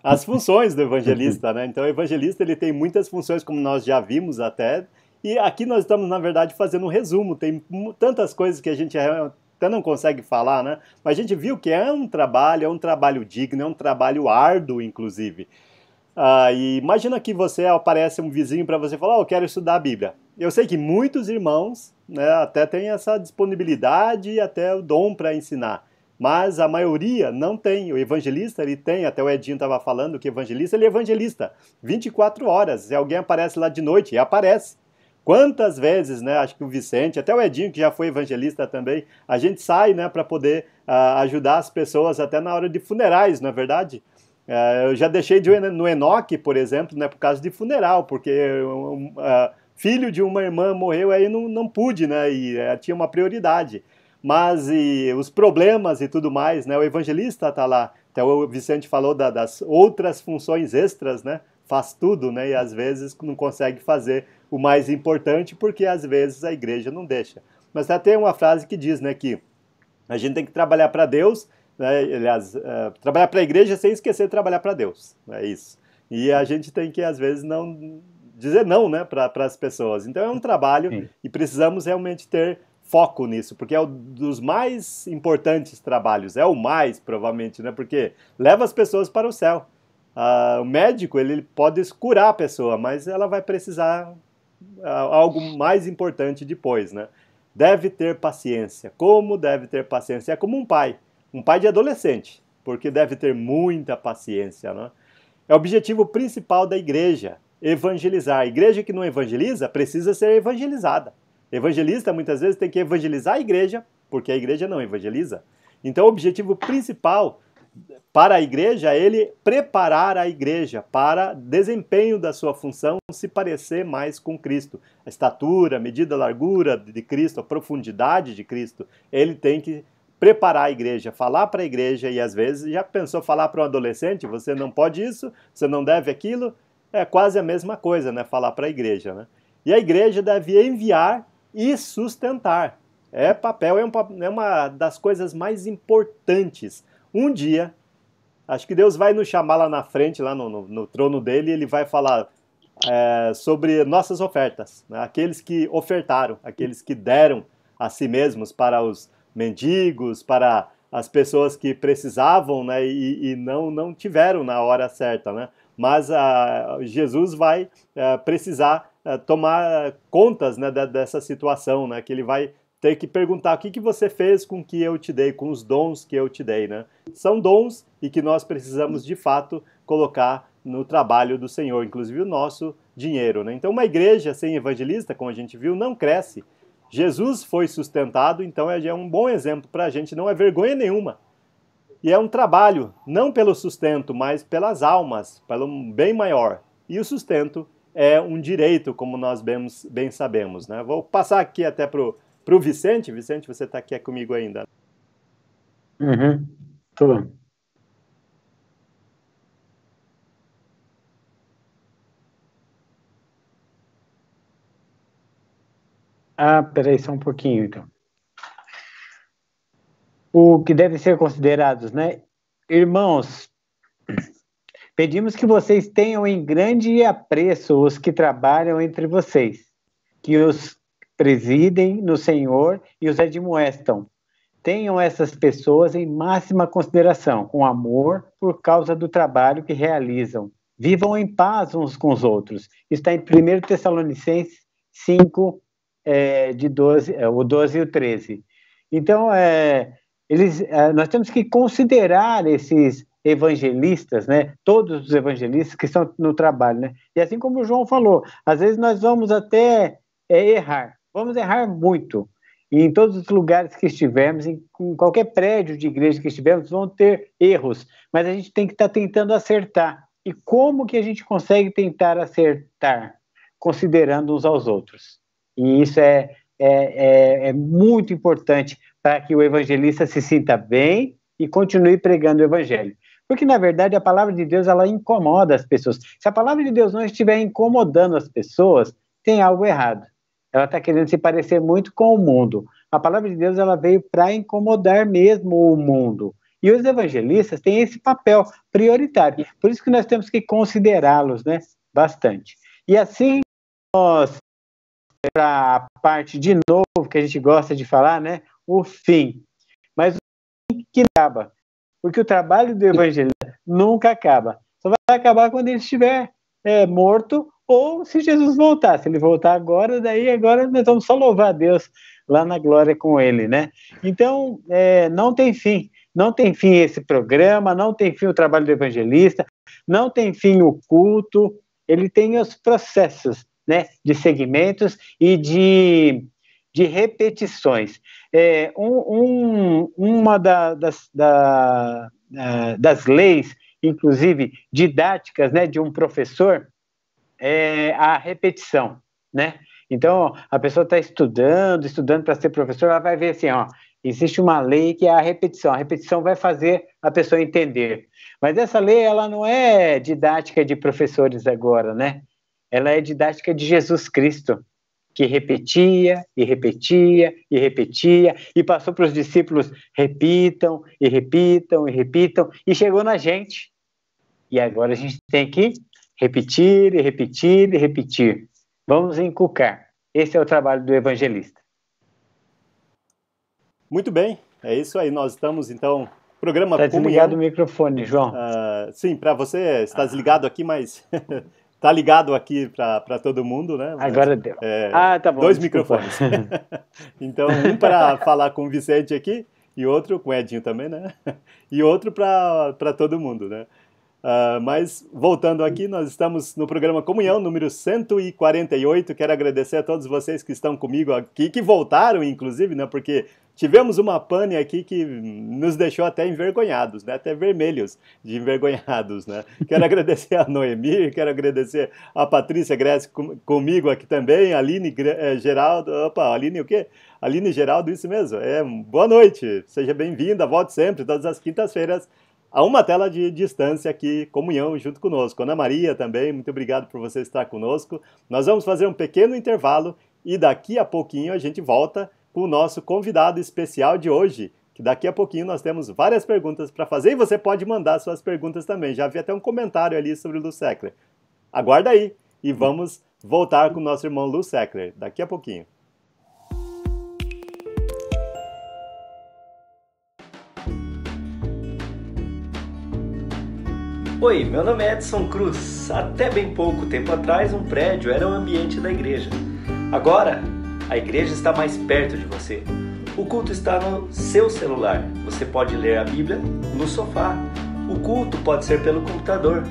As funções do evangelista, né? Então, o evangelista ele tem muitas funções, como nós já vimos até, e aqui nós estamos, na verdade, fazendo um resumo. Tem tantas coisas que a gente até não consegue falar, né? Mas a gente viu que é um trabalho digno, é um trabalho árduo, inclusive. E imagina que aparece um vizinho para você falar, eu quero estudar a Bíblia. Eu sei que muitos irmãos, né, até têm essa disponibilidade e até o dom para ensinar, mas a maioria não tem. O evangelista, ele tem, até o Edinho estava falando que evangelista, ele é evangelista 24 horas, se alguém aparece lá de noite, e aparece. Quantas vezes, né, acho que o Vicente, até o Edinho, que já foi evangelista também, a gente sai, né, para poder ajudar as pessoas até na hora de funerais, não é verdade? Eu já deixei de ir no Enoque, por exemplo, né, por causa de funeral, porque filho de uma irmã morreu, aí não pude, né, e tinha uma prioridade. Mas os problemas e tudo mais, né, o evangelista está lá. Até o Vicente falou das outras funções extras, né, faz tudo, né, e às vezes não consegue fazer o mais importante, porque às vezes a igreja não deixa. Mas até tem uma frase que diz, né, que a gente tem que trabalhar para Deus, né, aliás, trabalhar para a igreja sem esquecer de trabalhar para Deus, é isso. E a gente tem que, às vezes, não dizer não, né, para as pessoas. Então é um trabalho. Sim. E precisamos realmente ter foco nisso, porque é um dos mais importantes trabalhos, é o mais, provavelmente, né, porque leva as pessoas para o céu. O médico, ele pode curar a pessoa, mas ela vai precisar algo mais importante depois, né? Deve ter paciência. Como deve ter paciência? É como um pai de adolescente, porque deve ter muita paciência, né? É o objetivo principal da igreja, evangelizar. A igreja que não evangeliza precisa ser evangelizada. Evangelista muitas vezes tem que evangelizar a igreja, porque a igreja não evangeliza. Então o objetivo principal para a igreja é ele preparar a igreja para desempenho da sua função, se parecer mais com Cristo. A estatura, a medida, a largura de Cristo, a profundidade de Cristo, ele tem que preparar a igreja, falar para a igreja, e às vezes já pensou falar para um adolescente, você não pode isso, você não deve aquilo, é quase a mesma coisa, né? Falar para a igreja, né? E a igreja deve enviar e sustentar. É uma das coisas mais importantes. Um dia, acho que Deus vai nos chamar lá na frente, lá no trono dele, e ele vai falar sobre nossas ofertas, né? Aqueles que ofertaram, aqueles que deram a si mesmos para os mendigos, para as pessoas que precisavam, né, e não tiveram na hora certa, né? Mas Jesus vai precisar tomar contas, né, dessa situação, né, que ele vai ter que perguntar o que você fez com o que eu te dei, com os dons que eu te dei, né? São dons e que nós precisamos, de fato, colocar no trabalho do Senhor, inclusive o nosso dinheiro, né? Então, uma igreja sem evangelista, como a gente viu, não cresce. Jesus foi sustentado, então é um bom exemplo para a gente, não é vergonha nenhuma. E é um trabalho, não pelo sustento, mas pelas almas, pelo bem maior. E o sustento é um direito, como nós bem sabemos, né? Vou passar aqui até para o Vicente. Vicente, você está aqui comigo ainda? Uhum. Tô. Peraí, só um pouquinho, então. O que deve ser considerados, né? Irmãos, pedimos que vocês tenham em grande apreço os que trabalham entre vocês, que os presidem no Senhor e os admoestam. Tenham essas pessoas em máxima consideração, com amor, por causa do trabalho que realizam. Vivam em paz uns com os outros. Está em 1 Tessalonicenses 5, o 12 e o 13. Então, nós temos que considerar esses evangelistas, né? Todos os evangelistas que estão no trabalho, né? E assim como o João falou, às vezes nós vamos até errar, vamos errar muito. E em todos os lugares que estivermos, em qualquer prédio de igreja que estivermos, vão ter erros, mas a gente tem que estar tentando acertar. E como que a gente consegue tentar acertar? Considerando uns aos outros. E isso é muito importante para que o evangelista se sinta bem e continue pregando o evangelho. Porque, na verdade, a palavra de Deus, ela incomoda as pessoas. Se a palavra de Deus não estiver incomodando as pessoas, tem algo errado. Ela está querendo se parecer muito com o mundo. A palavra de Deus, ela veio para incomodar mesmo o mundo. E os evangelistas têm esse papel prioritário. Por isso que nós temos que considerá-los, né, bastante. E assim, nós, para a parte de novo, que a gente gosta de falar, né, o fim. Mas o fim que acaba. Porque o trabalho do evangelista nunca acaba. Só vai acabar quando ele estiver morto, ou se Jesus voltar. Se ele voltar agora, agora nós vamos só louvar a Deus lá na glória com ele, né? Então, não tem fim. Não tem fim esse programa, não tem fim o trabalho do evangelista, não tem fim o culto. Ele tem os processos, né, de segmentos e de repetições. Uma das leis, inclusive didáticas, né, de um professor, é a repetição, né? Então, a pessoa está estudando para ser professor, ela vai ver assim, ó, existe uma lei que é a repetição vai fazer a pessoa entender. Mas essa lei, ela não é didática de professores agora, né? Ela é didática de Jesus Cristo, que repetia, e repetia, e repetia, e passou para os discípulos, repitam, e repitam, e repitam, e chegou na gente. E agora a gente tem que repetir, e repetir, e repetir. Vamos inculcar. Esse é o trabalho do evangelista. Muito bem, é isso aí. Nós estamos, então, programa Está desligado o microfone, João. Sim, para você está desligado aqui, mas Tá ligado aqui para todo mundo, né? Agora deu. Tá bom. 2 desculpa. microfones. Então, um para falar com o Vicente aqui, e outro com o Edinho também, né? E outro para todo mundo, né? Mas, voltando aqui, nós estamos no programa Comunhão, número 148. Quero agradecer a todos vocês que estão comigo aqui, que voltaram, inclusive, né? Porque tivemos uma pane aqui que nos deixou até envergonhados, né? Até vermelhos de envergonhados, né? Quero agradecer a Noemi, quero agradecer a Patrícia Grécia comigo aqui também, a Aline Geraldo. Opa, Aline o quê? Aline Geraldo, isso mesmo. Boa noite, seja bem-vinda, volte sempre, todas as quintas-feiras, a uma tela de distância aqui, Comunhão, junto conosco. Ana Maria também, muito obrigado por você estar conosco. Nós vamos fazer um pequeno intervalo e daqui a pouquinho a gente volta com o nosso convidado especial de hoje, que daqui a pouquinho nós temos várias perguntas para fazer e você pode mandar suas perguntas também. Já vi até um comentário ali sobre o Lu Seckler. Aguarda aí e vamos voltar com o nosso irmão Lu Seckler daqui a pouquinho. Oi, meu nome é Edson Cruz. Até bem pouco tempo atrás, um prédio era o ambiente da igreja. Agora, a igreja está mais perto de você. O culto está no seu celular. Você pode ler a Bíblia no sofá. O culto pode ser pelo computador.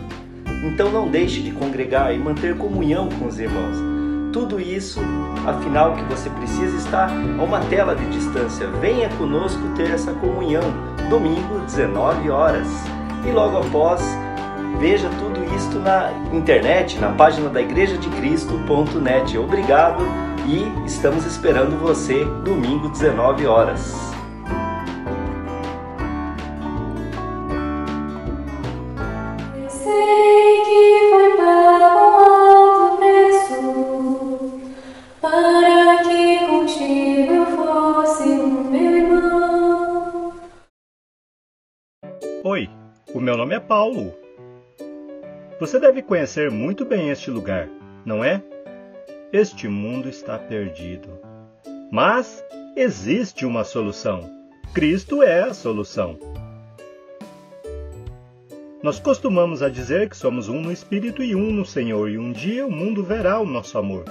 Então não deixe de congregar e manter comunhão com os irmãos. Tudo isso, afinal, que você precisa estar a uma tela de distância. Venha conosco ter essa comunhão. Domingo, 19 horas. E logo após, veja tudo isto na internet, na página da igrejadecristo.net. Obrigado e estamos esperando você domingo, 19 horas. Sei que foi para um alto preço, para que contigo eu fosse meu irmão. Oi, o meu nome é Paulo. Você deve conhecer muito bem este lugar, não é? Este mundo está perdido. Mas existe uma solução. Cristo é a solução. Nós costumamos a dizer que somos um no Espírito e um no Senhor, e um dia o mundo verá o nosso amor.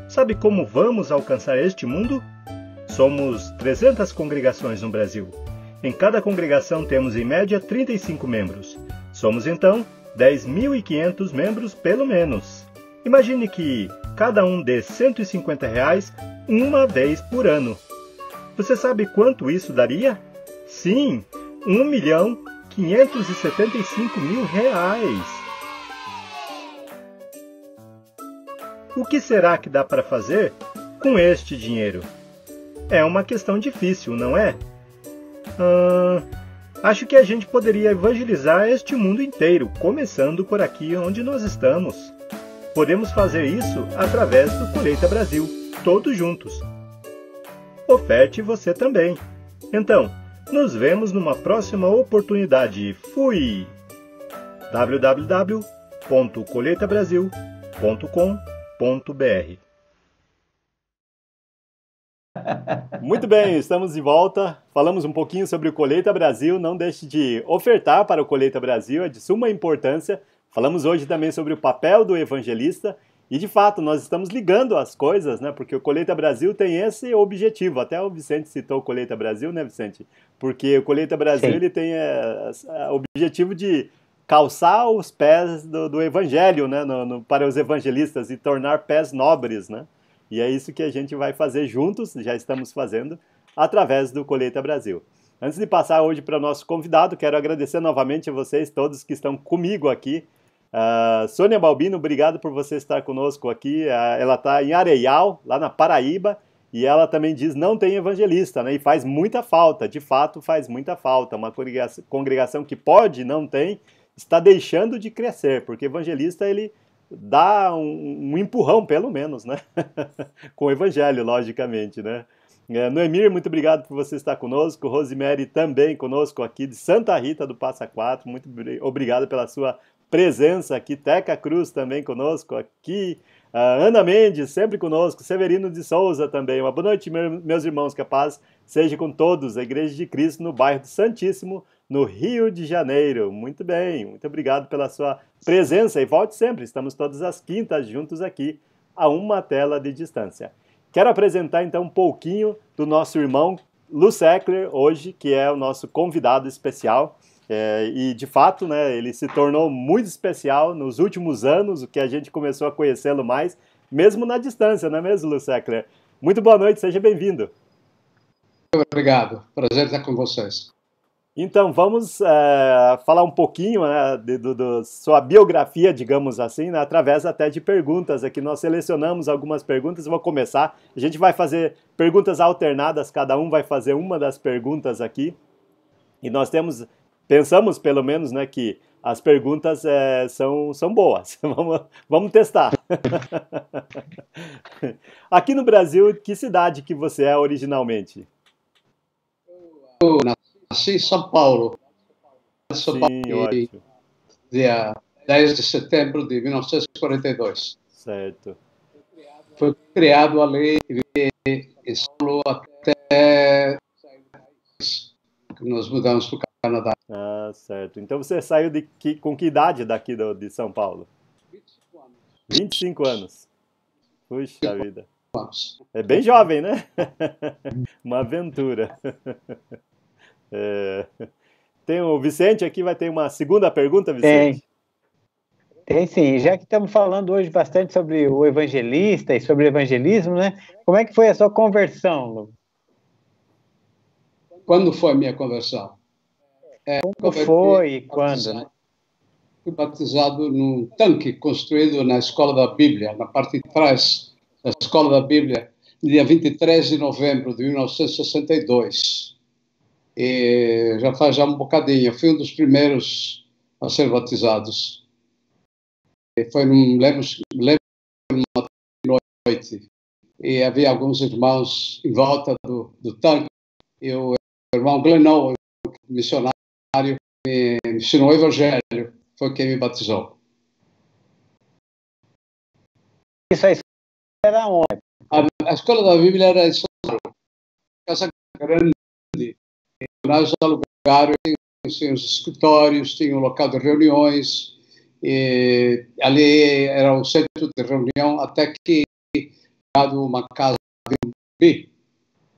Sabe como vamos alcançar este mundo? Somos 300 congregações no Brasil. Em cada congregação temos em média 35 membros. Somos então 10.500 membros pelo menos. Imagine que cada um dê R$150 uma vez por ano. Você sabe quanto isso daria? Sim, R$1.575.000. O que será que dá para fazer com este dinheiro? É uma questão difícil, não é? Acho que a gente poderia evangelizar este mundo inteiro, começando por aqui onde nós estamos. Podemos fazer isso através do Colheita Brasil, todos juntos. Oferte você também. Então, nos vemos numa próxima oportunidade. Fui! www.colheitabrasil.com.br Muito bem, estamos de volta. Falamos um pouquinho sobre o Colheita Brasil. Não deixe de ofertar para o Colheita Brasil, é de suma importância. Falamos hoje também sobre o papel do evangelista. E, de fato, nós estamos ligando as coisas, né? Porque o Colheita Brasil tem esse objetivo. Até o Vicente citou o Colheita Brasil, né, Vicente? Porque o Colheita Brasil ele tem o objetivo de calçar os pés do evangelho, né? Para os evangelistas e tornar pés nobres, né? E é isso que a gente vai fazer juntos, já estamos fazendo, através do Colheita Brasil. Antes de passar hoje para o nosso convidado, quero agradecer novamente a vocês todos que estão comigo aqui. Sônia Balbino, obrigado por você estar conosco aqui. Ela está em Areial, lá na Paraíba, e ela também diz não tem evangelista, né? E faz muita falta, de fato faz muita falta. Uma congregação que pode, não tem, está deixando de crescer, porque evangelista ele dá um empurrão, pelo menos, né? Com o evangelho, logicamente, né? Noemir, muito obrigado por você estar conosco. Rosemary também conosco aqui de Santa Rita do Passa Quatro. Muito obrigado pela sua presença aqui. Teca Cruz também conosco aqui. Ana Mendes, sempre conosco. Severino de Souza também. Uma boa noite, meus irmãos. Que a paz seja com todos. A Igreja de Cristo no bairro do Santíssimo, no Rio de Janeiro. Muito bem, muito obrigado pela sua presença e volte sempre. Estamos todas as quintas juntos aqui, a uma tela de distância. Quero apresentar então um pouquinho do nosso irmão Lu Seckler hoje, que é o nosso convidado especial. E de fato, né, ele se tornou muito especial nos últimos anos, o que a gente começou a conhecê-lo mais, mesmo na distância, não é mesmo, Lu Seckler? Muito boa noite, seja bem-vindo. Obrigado, prazer estar com vocês. Então, vamos falar um pouquinho, né, da sua biografia, digamos assim, né, através até de perguntas. Aqui nós selecionamos algumas perguntas, vou começar. A gente vai fazer perguntas alternadas, cada um vai fazer uma das perguntas aqui. E nós pensamos pelo menos, né, que as perguntas são boas. Vamos testar. Aqui no Brasil, que cidade que você é originalmente? Eu nasci em São Paulo. Sim, ótimo. Dia 10 de setembro de 1942. Certo. Foi criado ali em São Paulo até que nós mudamos para o Canadá. Ah, certo. Então você saiu com que idade daqui de São Paulo? 25 anos. 25 anos. Puxa vida. É bem jovem, né? Uma aventura. Tem o Vicente aqui, vai ter uma segunda pergunta, Vicente? Tem sim. Já que estamos falando hoje bastante sobre o evangelista e sobre o evangelismo, né? Como é que foi a sua conversão, Lu? Quando foi a minha conversão? Como foi e quando, né? Fui batizado num tanque construído na Escola da Bíblia, na parte de trás da Escola da Bíblia, no dia 23 de novembro de 1962. E já faz um bocadinho. Eu fui um dos primeiros a ser batizados. E foi lembro numa noite. E havia alguns irmãos em volta do tanque. E o irmão Glennon, missionário, me ensinou o Evangelho. Foi quem me batizou. Isso aí era onde? A Escola da Bíblia era em São Paulo. Casa grande. Nós alugaram, tinha os escritórios, tinha um local de reuniões, e ali era o centro de reunião, até que dado uma casa de Morumbi.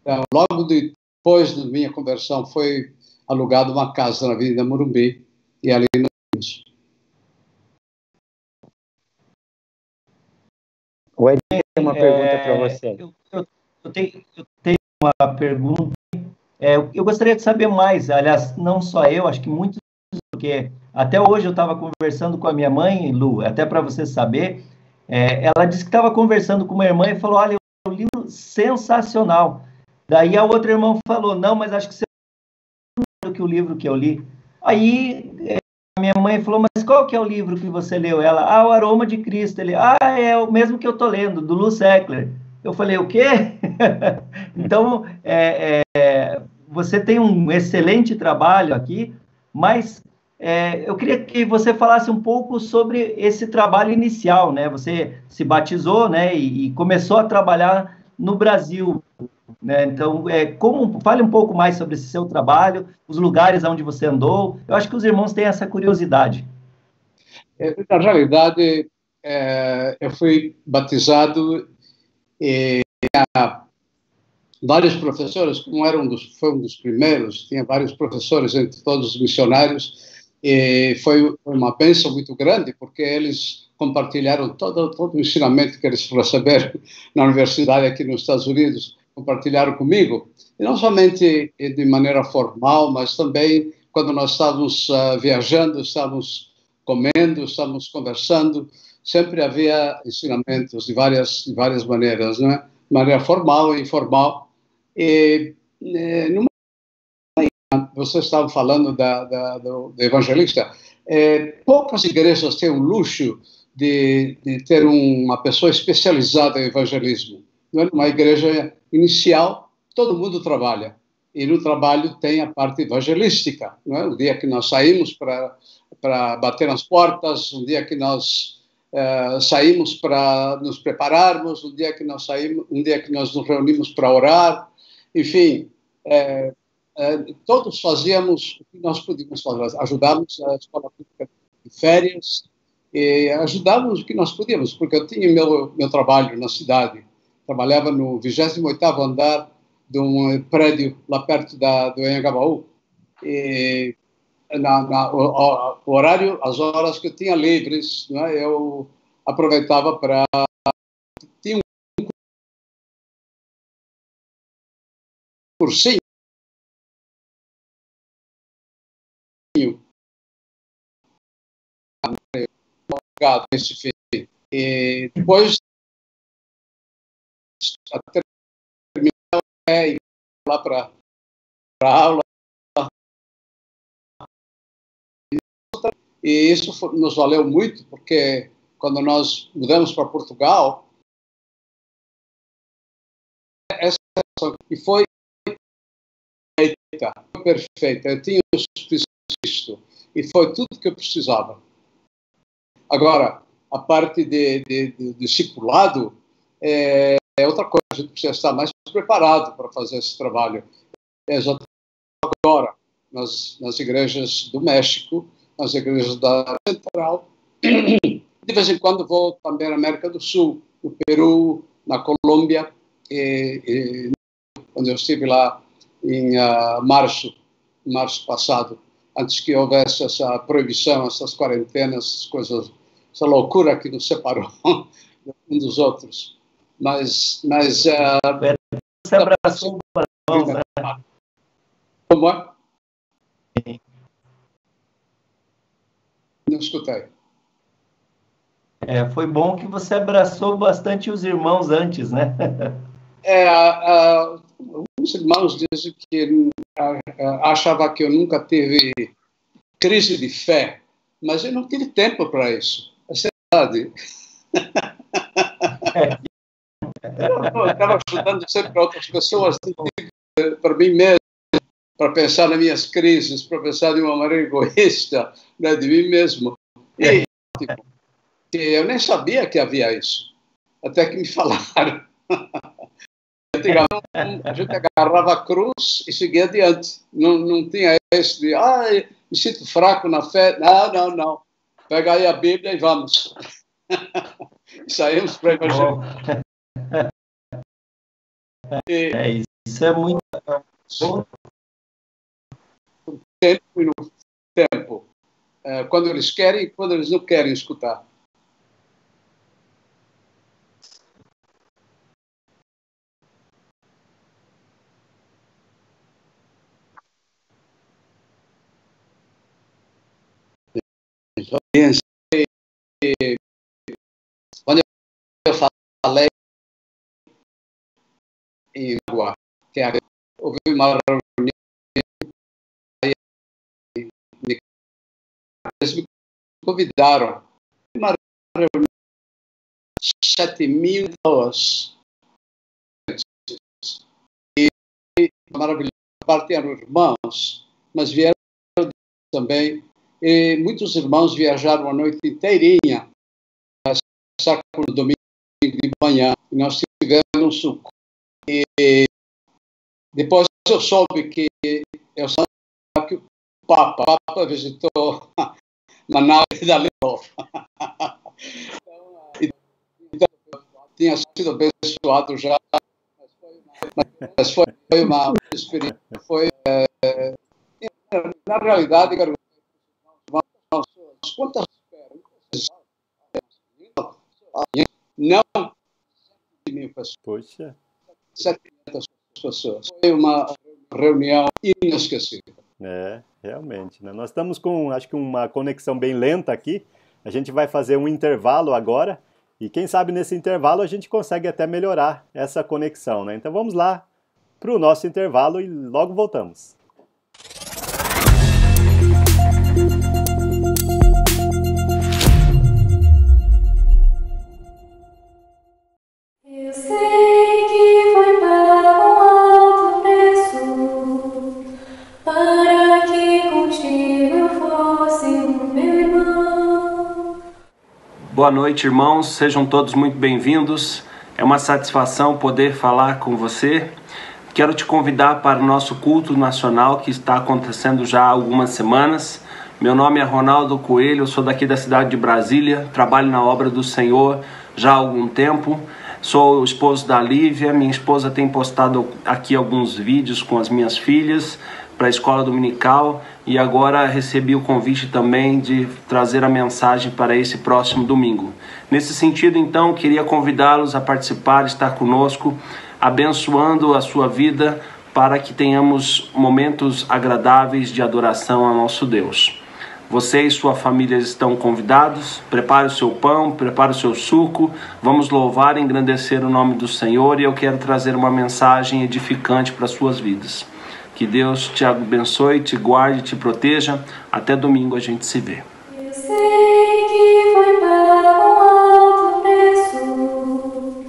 Então, logo depois da minha conversão, foi alugada uma casa na Avenida Morumbi, e ali nós vimos. O Ed tem uma pergunta para você. Eu tenho uma pergunta. Eu gostaria de saber mais, aliás, não só eu, acho que muitos, porque até hoje eu estava conversando com a minha mãe, Lu, até para você saber, ela disse que estava conversando com uma irmã e falou, olha, é um livro sensacional. Daí a outra irmã falou, não, mas acho que você não leu que o livro que eu li. Aí a minha mãe falou, mas qual que é o livro que você leu? Ela, O Aroma de Cristo. Ele, é o mesmo que eu estou lendo, do Lu Seckler. Eu falei, o quê? Então, você tem um excelente trabalho aqui, mas eu queria que você falasse um pouco sobre esse trabalho inicial, né? Você se batizou, né, e começou a trabalhar no Brasil, né? Então, fale um pouco mais sobre esse seu trabalho, os lugares onde você andou. Eu acho que os irmãos têm essa curiosidade. Na realidade, eu fui batizado e vários professores, como foi um dos primeiros, tinha vários professores entre todos os missionários, e foi uma bênção muito grande, porque eles compartilharam todo o ensinamento que eles receberam na universidade aqui nos Estados Unidos, compartilharam comigo, e não somente de maneira formal, mas também quando nós estávamos viajando, estávamos comendo, estávamos conversando, sempre havia ensinamentos de várias maneiras, né? De maneira formal e informal. E vocês estavam falando do evangelista. Poucas igrejas têm o luxo de ter uma pessoa especializada em evangelismo. Numa igreja inicial, todo mundo trabalha. E no trabalho tem a parte evangelística. Não é? O dia que nós saímos para bater nas portas, um dia que nós saímos para nos prepararmos, um dia que nós nos reunimos para orar, enfim, todos fazíamos o que nós podíamos fazer. Ajudávamos a escola pública de férias, e ajudávamos o que nós podíamos, porque eu tinha meu trabalho na cidade. Trabalhava no 28º andar de um prédio lá perto do Anhangabaú. E o horário, as horas que eu tinha livres, né, eu aproveitava para... Tinha um cursinho. E depois, até terminar, ir lá para a aula. E isso nos valeu muito, porque quando nós mudamos para Portugal, e foi perfeita. Eu tinha Cristo e foi tudo que eu precisava. Agora, a parte de discipulado é outra coisa. A gente precisa estar mais preparado para fazer esse trabalho. Exatamente agora, nas igrejas do México, nas igrejas da Central. De vez em quando vou também na América do Sul, no Peru, na Colômbia, quando eu estive lá em março passado, antes que houvesse essa proibição, essas quarentenas, essas coisas, essa loucura que nos separou um dos outros. Mas você abraçou o irmão, né? Como é? Não escutei. Foi bom que você abraçou bastante os irmãos antes, né? Os irmãos dizem que achava que eu nunca tive crise de fé, mas eu não tive tempo para isso. É verdade. Eu estava ajudando sempre outras pessoas, para mim mesmo, para pensar nas minhas crises, para pensar de uma maneira egoísta, né, de mim mesmo. E eu nem sabia que havia isso, até que me falaram. Antigamente, a gente agarrava a cruz e seguia adiante. Não tinha esse de, me sinto fraco na fé. Não. Pega aí a Bíblia e vamos. Saímos para evangelizar. Isso é muito bom. Tempo e no tempo. Quando eles querem e quando eles não querem escutar. Quando eu falei em Água, que houve uma reunião, eles me convidaram, uma reunião de 7.000 pessoas, e maravilhosa, parte eram irmãos, mas vieram também. E muitos irmãos viajaram a noite inteirinha, passar por domingo de manhã. E nós tivemos um suco. E depois eu soube que o Papa visitou Manaus e Dalibó. Então, tinha sido abençoado já, mas foi uma experiência. Na realidade, quantas não 7.000 pessoas. Poxa. 700 pessoas. Foi uma reunião inesquecível. Realmente. Né? Nós estamos com, acho que uma conexão bem lenta aqui. A gente vai fazer um intervalo agora e quem sabe nesse intervalo a gente consegue até melhorar essa conexão. Né? Então vamos lá para o nosso intervalo e logo voltamos. Boa noite, irmãos. Sejam todos muito bem-vindos. É uma satisfação poder falar com você. Quero te convidar para o nosso culto nacional que está acontecendo já há algumas semanas. Meu nome é Ronaldo Coelho, eu sou daqui da cidade de Brasília, trabalho na obra do Senhor já há algum tempo. Sou o esposo da Lívia, minha esposa tem postado aqui alguns vídeos com as minhas filhas para a escola dominical e agora recebi o convite também de trazer a mensagem para esse próximo domingo. Nesse sentido, então, queria convidá-los a participar, estar conosco, abençoando a sua vida para que tenhamos momentos agradáveis de adoração ao nosso Deus. Você e sua família estão convidados, prepare o seu pão, prepare o seu suco, vamos louvar e engrandecer o nome do Senhor e eu quero trazer uma mensagem edificante para as suas vidas. Que Deus te abençoe, te guarde, te proteja. Até domingo a gente se vê. Eu sei que foi pago um alto preço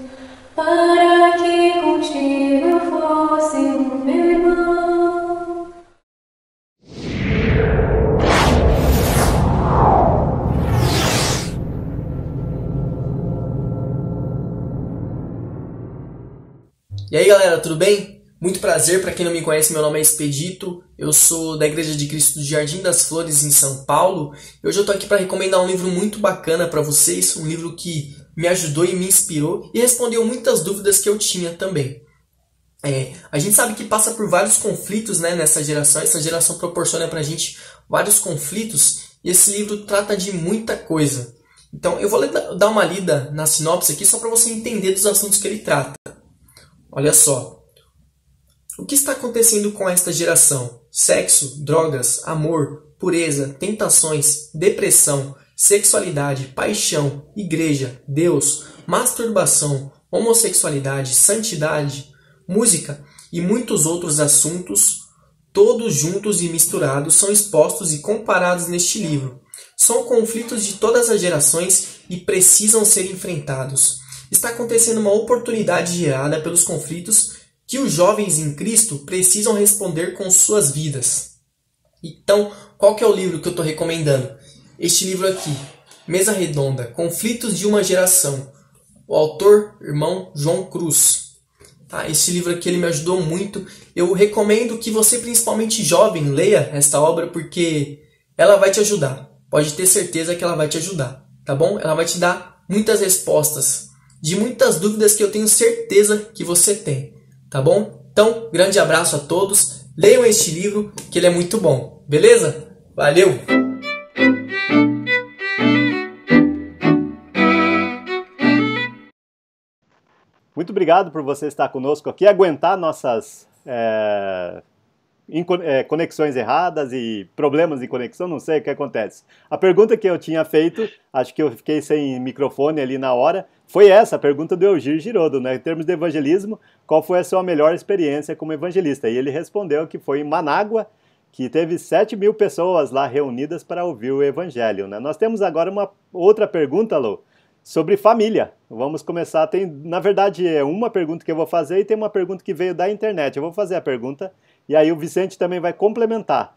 para que contigo eu fosse um meu irmão. E aí galera, tudo bem? Muito prazer, para quem não me conhece, meu nome é Expedito, eu sou da Igreja de Cristo do Jardim das Flores em São Paulo. E hoje eu tô aqui para recomendar um livro muito bacana para vocês, um livro que me ajudou e me inspirou e respondeu muitas dúvidas que eu tinha também. A gente sabe que passa por vários conflitos, né, nessa geração, essa geração proporciona pra gente vários conflitos e esse livro trata de muita coisa. Então eu vou dar uma lida na sinopse aqui só para você entender dos assuntos que ele trata. Olha só. O que está acontecendo com esta geração? Sexo, drogas, amor, pureza, tentações, depressão, sexualidade, paixão, igreja, Deus, masturbação, homossexualidade, santidade, música e muitos outros assuntos, todos juntos e misturados, são expostos e comparados neste livro. São conflitos de todas as gerações e precisam ser enfrentados. Está acontecendo uma oportunidade gerada pelos conflitos que os jovens em Cristo precisam responder com suas vidas. Então, qual que é o livro que eu estou recomendando? Este livro aqui, Mesa Redonda, Conflitos de uma Geração. O autor, irmão João Cruz. Tá? Este livro aqui ele me ajudou muito. Eu recomendo que você, principalmente jovem, leia esta obra porque ela vai te ajudar. Pode ter certeza que ela vai te ajudar, tá bom? Ela vai te dar muitas respostas de muitas dúvidas que eu tenho certeza que você tem, tá bom? Então, grande abraço a todos, leiam este livro que ele é muito bom, beleza? Valeu! Muito obrigado por você estar conosco aqui, aguentar nossas conexões erradas e problemas de conexão, não sei o que acontece. A pergunta que eu tinha feito, acho que eu fiquei sem microfone ali na hora, foi essa, a pergunta do Elgir Girodo, né? Em termos de evangelismo, qual foi a sua melhor experiência como evangelista? E ele respondeu que foi em Manágua, que teve 7.000 pessoas lá reunidas para ouvir o evangelho, né? Nós temos agora uma outra pergunta, Lô, sobre família. Vamos começar, na verdade é uma pergunta que eu vou fazer e tem uma pergunta que veio da internet. Eu vou fazer a pergunta e aí o Vicente também vai complementar.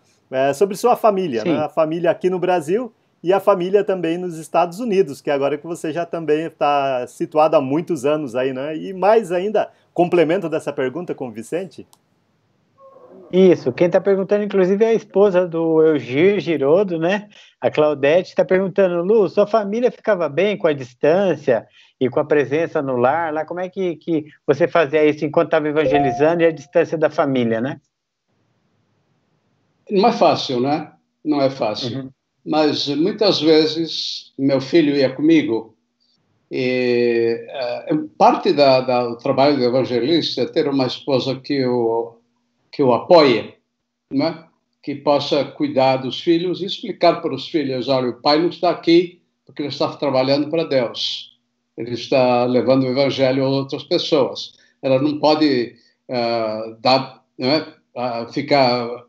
Sobre sua família, né? A família aqui no Brasil e a família também nos Estados Unidos, que agora que você já também está situado há muitos anos aí, né? E mais ainda, complemento dessa pergunta com o Vicente? Isso, quem está perguntando, inclusive, é a esposa do Elgir Girodo, né? A Claudete está perguntando, Lu, sua família ficava bem com a distância e com a presença no lar? Lá, como é que você fazia isso enquanto estava evangelizando e a distância da família, né? Não é fácil, né? Não é fácil. Uhum. Mas muitas vezes meu filho ia comigo e parte do trabalho do evangelista é ter uma esposa que o apoie, né? Que possa cuidar dos filhos e explicar para os filhos, olha, o pai não está aqui porque ele está trabalhando para Deus. Ele está levando o evangelho a outras pessoas. Ela não pode ficar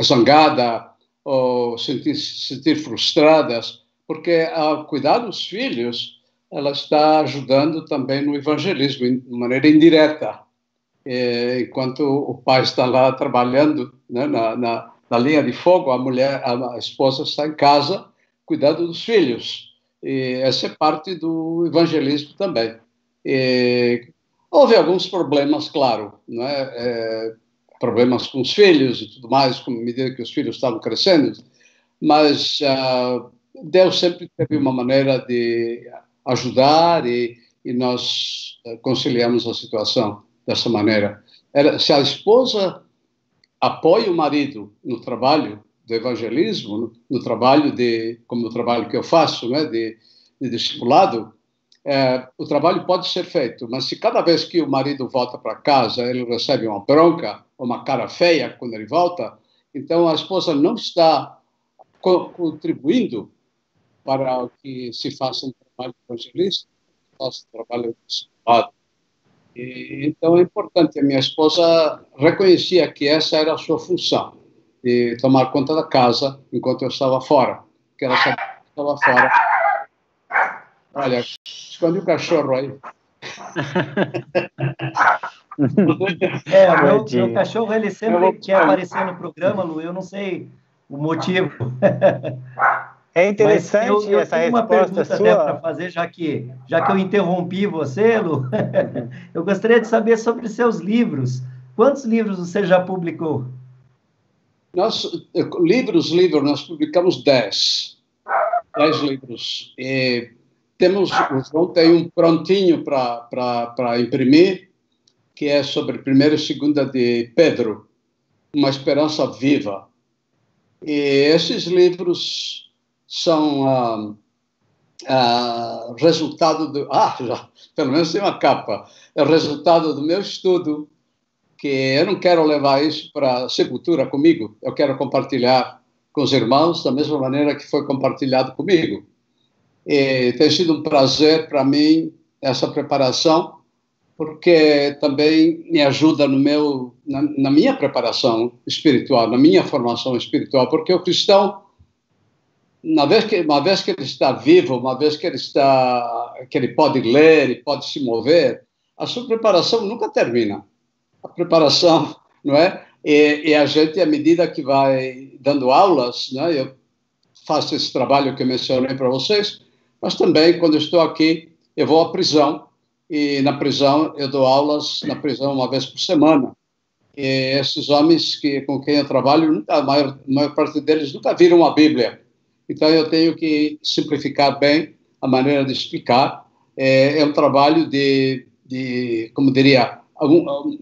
zangada ou sentir frustradas, porque ao cuidar dos filhos, ela está ajudando também no evangelismo, de maneira indireta. Enquanto o pai está lá trabalhando, né, na linha de fogo, a esposa está em casa cuidando dos filhos. E essa é parte do evangelismo também. Houve alguns problemas, claro, não é? Problemas com os filhos e tudo mais, à medida que os filhos estavam crescendo, mas Deus sempre teve uma maneira de ajudar e nós conciliamos a situação dessa maneira. Se a esposa apoia o marido no trabalho do evangelismo, no trabalho como o trabalho que eu faço, né, de discipulado, o trabalho pode ser feito, mas se cada vez que o marido volta para casa ele recebe uma bronca, uma cara feia quando ele volta, então a esposa não está contribuindo para que se faça um trabalho evangelista, faça um trabalho discipulado. Então é importante, a minha esposa reconhecia que essa era a sua função, de tomar conta da casa enquanto eu estava fora, porque ela estava fora. Olha, esconde o cachorro aí. O meu cachorro, ele sempre quer aparecer no programa, Lu, eu não sei o motivo. É interessante eu essa tenho uma resposta pergunta sua. para fazer, já que eu interrompi você, Lu. Eu gostaria de saber sobre seus livros. Quantos livros você já publicou? Livros, nós publicamos 10 livros. E o João tem um prontinho para imprimir, que é sobre 1ª e 2ª de Pedro, Uma Esperança Viva. E esses livros são resultado do... pelo menos tem uma capa. É o resultado do meu estudo, que eu não quero levar isso para a sepultura comigo, eu quero compartilhar com os irmãos da mesma maneira que foi compartilhado comigo. E tem sido um prazer para mim essa preparação, porque também me ajuda na minha preparação espiritual, na minha formação espiritual, porque o cristão, uma vez que ele está vivo, uma vez que ele pode ler e pode se mover, a sua preparação nunca termina. A preparação, não é? E a gente, à medida que vai dando aulas, né? Eu faço esse trabalho que eu mencionei para vocês, mas também, quando eu estou aqui, eu vou à prisão, e na prisão eu dou aulas na prisão uma vez por semana. E esses homens com quem eu trabalho, a maior parte deles nunca viram a Bíblia. Então eu tenho que simplificar bem a maneira de explicar. É um trabalho como diria,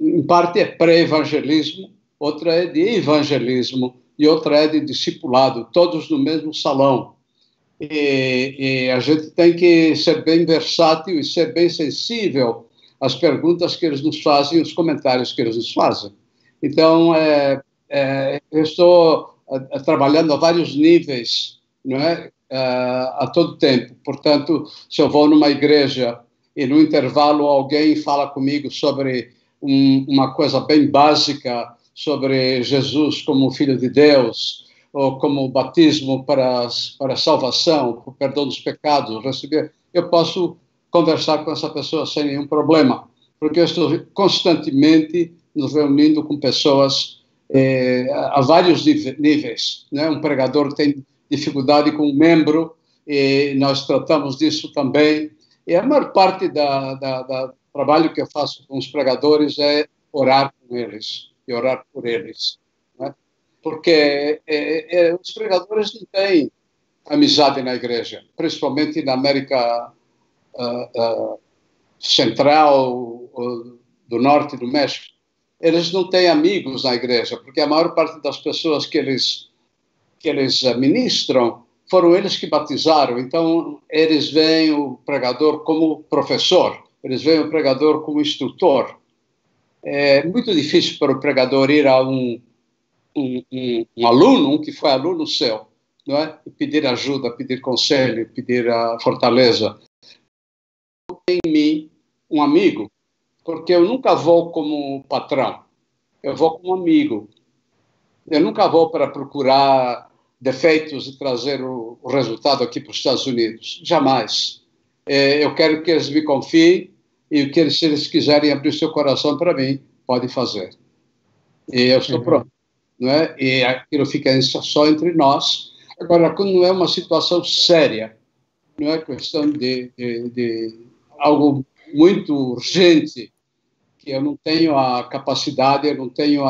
em parte é pré-evangelismo, outra é de evangelismo e outra é de discipulado, todos no mesmo salão. E a gente tem que ser bem versátil e ser bem sensível às perguntas que eles nos fazem e os comentários que eles nos fazem. Então, eu estou trabalhando a vários níveis, não é? A todo tempo. Portanto, se eu vou numa igreja e no intervalo alguém fala comigo sobre uma coisa bem básica, sobre Jesus como Filho de Deus, ou como batismo para a salvação, para o perdão dos pecados, eu posso conversar com essa pessoa sem nenhum problema, porque eu estou constantemente nos reunindo com pessoas a vários níveis, né? Um pregador tem dificuldade com um membro, e nós tratamos disso também, e a maior parte do trabalho que eu faço com os pregadores é orar com eles e orar por eles, né? Porque os pregadores não têm amizade na igreja, principalmente na América Central, do Norte do México. Eles não têm amigos na igreja, porque a maior parte das pessoas que eles ministram foram eles que batizaram. Então, eles veem o pregador como professor, eles veem o pregador como instrutor. É muito difícil para o pregador ir a um aluno, que foi aluno seu, não é? E pedir ajuda, pedir conselho, pedir a fortaleza. Tem em mim um amigo, porque eu nunca vou como patrão, eu vou como amigo. Eu nunca vou para procurar defeitos e trazer o resultado aqui para os Estados Unidos. Jamais. Eu quero que eles me confiem e que se eles quiserem abrir seu coração para mim, podem fazer. E eu estou pronto. Não é? E aquilo fica só entre nós. Agora, quando não é uma situação séria, não é questão de algo muito urgente, que eu não tenho a capacidade, eu não tenho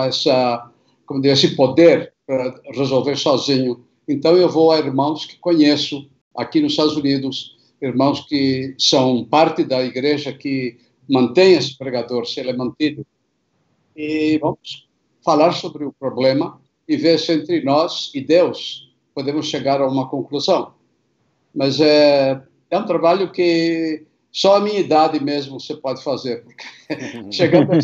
esse poder para resolver sozinho. Então eu vou a irmãos que conheço aqui nos Estados Unidos, irmãos que são parte da igreja que mantém esse pregador, se ele é mantido. E vamos falar sobre o problema e ver se entre nós e Deus podemos chegar a uma conclusão. Mas é um trabalho que só a minha idade mesmo você pode fazer, porque chegando a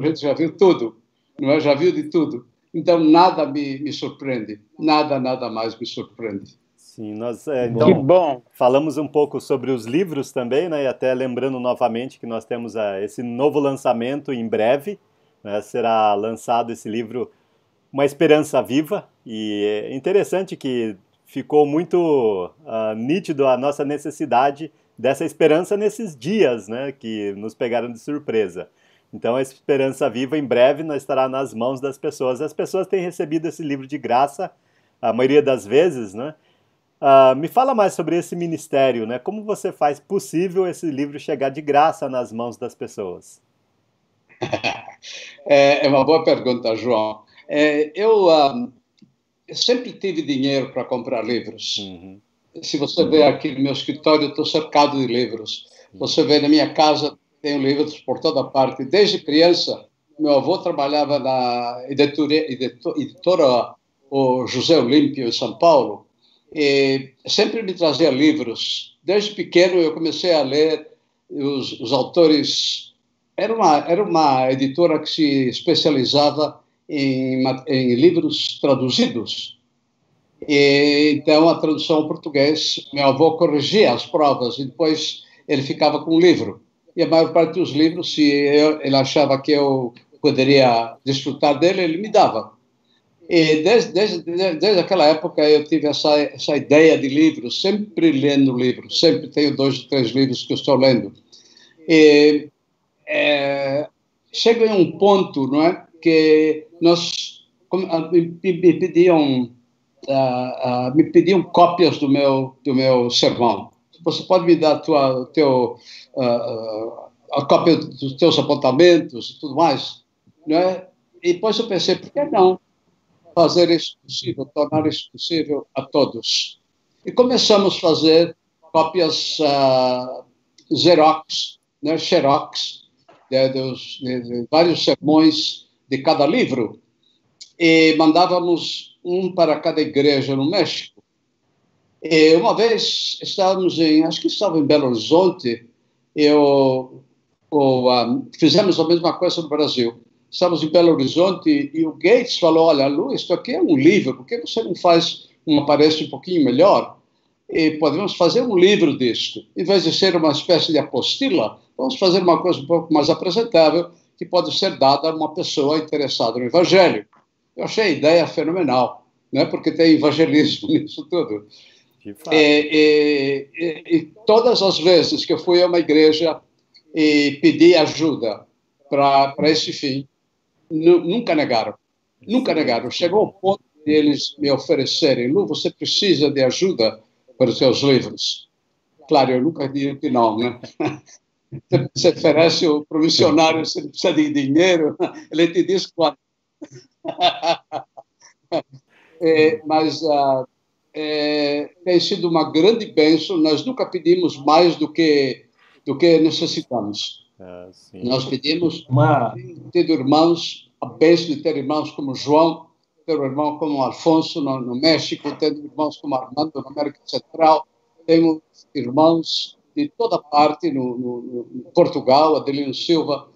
gente já viu tudo, não é? Já viu de tudo. Então nada me surpreende, nada mais me surpreende. Sim, nós então falamos um pouco sobre os livros também, né? E até lembrando novamente que nós temos esse novo lançamento em breve, né? Será lançado esse livro Uma Esperança Viva, e é interessante que ficou muito nítido a nossa necessidade dessa esperança nesses dias, né? Que nos pegaram de surpresa. Então a Esperança Viva em breve estará nas mãos das pessoas. As pessoas têm recebido esse livro de graça, a maioria das vezes, né? Me fala mais sobre esse ministério, né? Como você faz possível esse livro chegar de graça nas mãos das pessoas? É uma boa pergunta, João. Eu sempre tive dinheiro para comprar livros. Uhum. Se você vê aqui no meu escritório, eu estou cercado de livros. Você vê na minha casa, tenho livros por toda parte. Desde criança, meu avô trabalhava na editora o José Olímpio, em São Paulo, e sempre me trazia livros. Desde pequeno eu comecei a ler os autores. Era uma editora que se especializava em livros traduzidos. Então a tradução em português, meu avô corrigia as provas e depois ele ficava com o livro. E a maior parte dos livros, se ele achava que eu poderia desfrutar dele, ele me dava. E desde aquela época eu tive essa ideia de livros, sempre lendo livros, sempre tenho 2 ou 3 livros que eu estou lendo. E chega em um ponto, não é, que me pediam cópias do meu sermão. Você pode me dar a cópia dos teus apontamentos e tudo mais, não é? E depois eu pensei, por que não fazer isso possível, tornar isso possível a todos? E começamos a fazer cópias xerox, né, de vários sermões de cada livro, e mandávamos um para cada igreja no México. E uma vez estávamos acho que estava em Belo Horizonte, fizemos a mesma coisa no Brasil. Estávamos em Belo Horizonte e o Gates falou, olha, Lu, isto aqui é um livro, por que você não faz uma aparência um pouquinho melhor? E podemos fazer um livro disto. Em vez de ser uma espécie de apostila, vamos fazer uma coisa um pouco mais apresentável, que pode ser dada a uma pessoa interessada no Evangelho. Eu achei a ideia fenomenal, né? Porque tem evangelismo nisso tudo. E todas as vezes que eu fui a uma igreja e pedi ajuda para esse fim, nunca negaram. Nunca negaram. Chegou ao ponto de eles me oferecerem, Lu, você precisa de ajuda para os seus livros. Claro, eu nunca digo que não, né? Você oferece para o missionário, você precisa de dinheiro, ele te diz quanto. Mas tem sido uma grande bênção. Nós nunca pedimos mais do que necessitamos. Nós pedimos ter irmãos, a bênção de ter irmãos como João, ter um irmão como Alfonso no México, ter irmãos como Armando na América Central, temos irmãos de toda parte, no Portugal, Adelino Silva,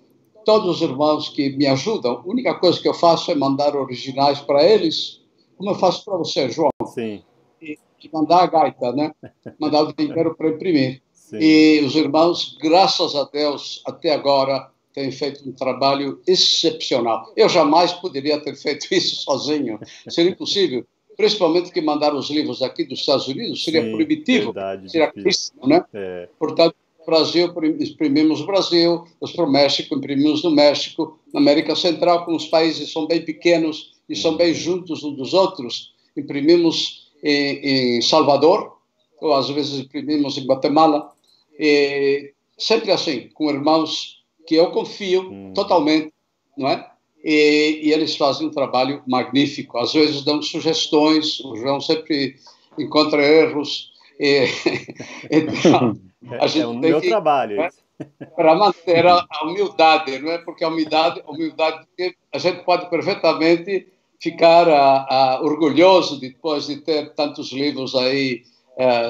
todos os irmãos que me ajudam. A única coisa que eu faço é mandar originais para eles, como eu faço para você, João. Sim. E mandar a gaita, né? Mandar o dinheiro para imprimir. Sim. E os irmãos, graças a Deus, até agora, têm feito um trabalho excepcional. Eu jamais poderia ter feito isso sozinho. Seria impossível. Principalmente que mandar os livros aqui dos Estados Unidos seria proibitivo, seria caríssimo, né? Portanto, no Brasil, imprimimos no Brasil, para o México, imprimimos no México, na América Central, como os países são bem pequenos e são bem juntos uns dos outros, imprimimos em Salvador, ou às vezes imprimimos em Guatemala, e sempre assim, com irmãos que eu confio totalmente, não é? E eles fazem um trabalho magnífico. Às vezes dão sugestões, o João sempre encontra erros. Então, a gente o tem meu que, trabalho. né, para manter a humildade, não é? Porque a humildade a gente pode perfeitamente ficar orgulhoso depois de ter tantos livros aí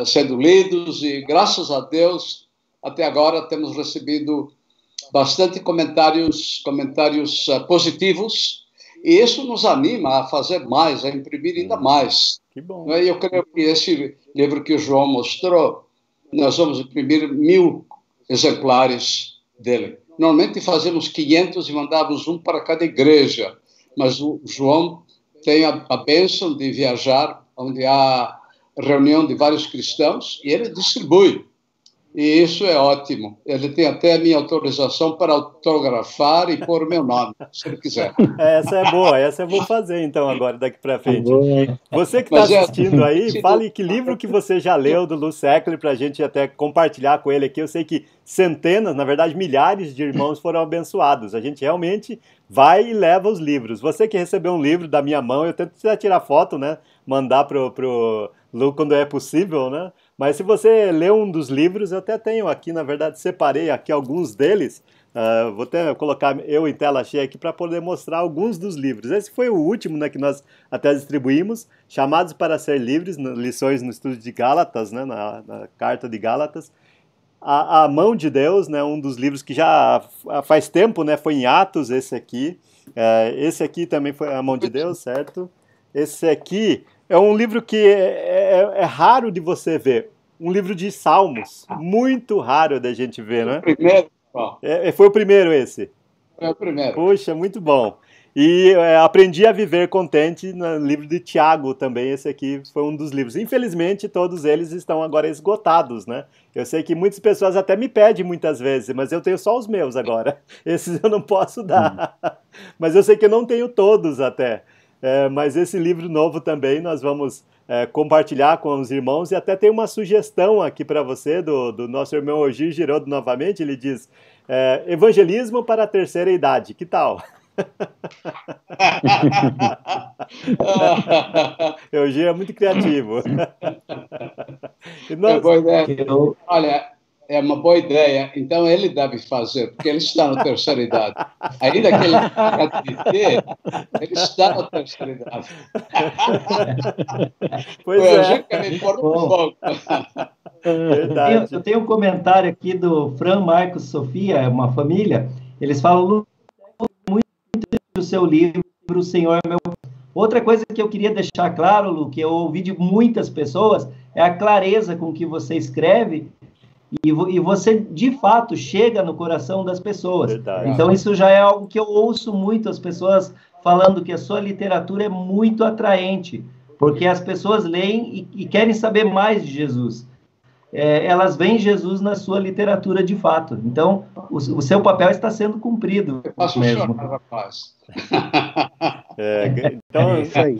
sendo lidos, e graças a Deus até agora temos recebido bastante comentários positivos, e isso nos anima a fazer mais, a imprimir ainda mais. Que bom. Eu creio que esse livro que o João mostrou, nós vamos imprimir 1000 exemplares dele. Normalmente fazemos 500 e mandamos um para cada igreja, mas o João tem a bênção de viajar onde há reunião de vários cristãos, e ele distribui. E isso é ótimo. Ele tem até a minha autorização para autografar e pôr o meu nome, se ele quiser. Essa é boa, essa eu vou fazer então agora, daqui para frente. Você que está assistindo aí, fale que livro que você já leu do Lou Secler, para a gente até compartilhar com ele aqui. Eu sei que centenas, na verdade milhares de irmãos foram abençoados. A gente realmente vai e leva os livros. Você que recebeu um livro da minha mão, eu tento tirar foto, né? Mandar pro Lou quando é possível, né? Mas se você lê um dos livros, eu até tenho aqui, na verdade, separei aqui alguns deles. Vou até colocar eu em tela cheia aqui para poder mostrar alguns dos livros. Esse foi o último, né, que nós até distribuímos, Chamados para Ser Livres, lições no estudo de Gálatas, né, na carta de Gálatas. A Mão de Deus, né, um dos livros que já faz tempo, né, foi em Atos, esse aqui. Esse aqui também foi A Mão de Deus, certo? Esse aqui é um livro que é raro de você ver. Um livro de Salmos. Muito raro da gente ver, né? Primeiro, foi o primeiro esse? Foi o primeiro. Puxa, muito bom. E Aprendi a Viver Contente no livro de Tiago também. Esse aqui foi um dos livros. Infelizmente, todos eles estão agora esgotados, né? Eu sei que muitas pessoas até me pedem muitas vezes, mas eu tenho só os meus agora. Esses eu não posso dar. Mas eu sei que eu não tenho todos até. Mas esse livro novo também nós vamos compartilhar com os irmãos, e até tem uma sugestão aqui para você do nosso irmão Ogir Girodo novamente. Ele diz, Evangelismo para a Terceira Idade, que tal? Ogir é muito criativo. É boa ideia. Olha, é uma boa ideia. Então ele deve fazer, porque ele está na terceira idade. Ainda que ele ele está na terceira idade. Pois é. Verdade. Eu tenho um comentário aqui do Fran, Marcos, Sofia, uma família. Eles falam muito do seu livro, O Senhor é Meu. Outra coisa que eu queria deixar claro, Lu, que eu ouvi de muitas pessoas, é a clareza com que você escreve. E você, de fato, chega no coração das pessoas. Verdade. Então, isso já é algo que eu ouço muito, as pessoas falando que a sua literatura é muito atraente, porque as pessoas leem e querem saber mais de Jesus. Elas veem Jesus na sua literatura, de fato. Então, o seu papel está sendo cumprido. Eu posso mesmo. chorar, rapaz. Então,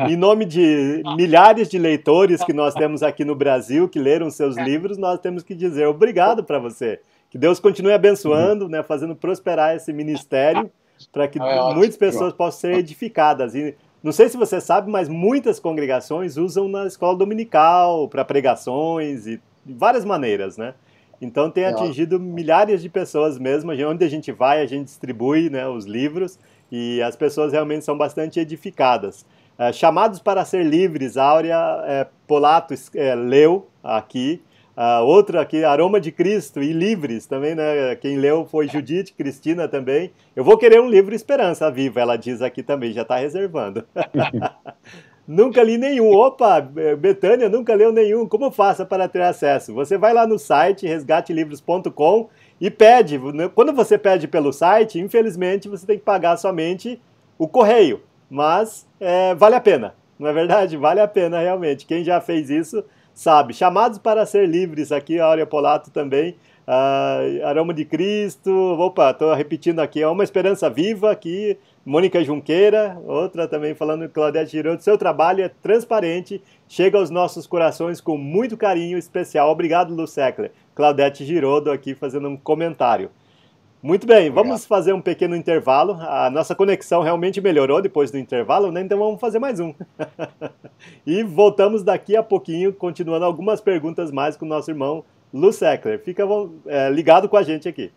em nome de milhares de leitores que nós temos aqui no Brasil, que leram seus livros, nós temos que dizer obrigado para você. Que Deus continue abençoando, né, fazendo prosperar esse ministério, para que muitas pessoas possam ser edificadas. E não sei se você sabe, mas muitas congregações usam na escola dominical, para pregações e de várias maneiras, né? Então tem atingido milhares de pessoas mesmo. Onde a gente vai, a gente distribui, né, os livros, e as pessoas realmente são bastante edificadas. Chamados para Ser Livres, Áurea Polato leu aqui. Outra aqui, Aroma de Cristo e Livres também, né? Quem leu foi Judite, Cristina também. Eu vou querer um livro Esperança Viva, ela diz aqui também, já está reservando. Nunca li nenhum. Opa, Betânia nunca leu nenhum. Como faço para ter acesso? Você vai lá no site resgatelivros.com e pede. Quando você pede pelo site, infelizmente você tem que pagar somente o correio. Mas vale a pena, não é verdade? Vale a pena realmente. Quem já fez isso sabe. Chamados para Ser Livres, aqui a Áurea Polato também. Aroma de Cristo. Opa, estou repetindo aqui. Uma Esperança Viva aqui. Mônica Junqueira, outra também falando, Claudete Girodo, seu trabalho é transparente, chega aos nossos corações com muito carinho especial. Obrigado, Lou Secler. Claudete Girodo aqui fazendo um comentário. Muito bem, vamos fazer um pequeno intervalo. A nossa conexão realmente melhorou depois do intervalo, né? Então vamos fazer mais um. E voltamos daqui a pouquinho, continuando algumas perguntas mais com o nosso irmão Lu Seckler. Fica ligado com a gente aqui.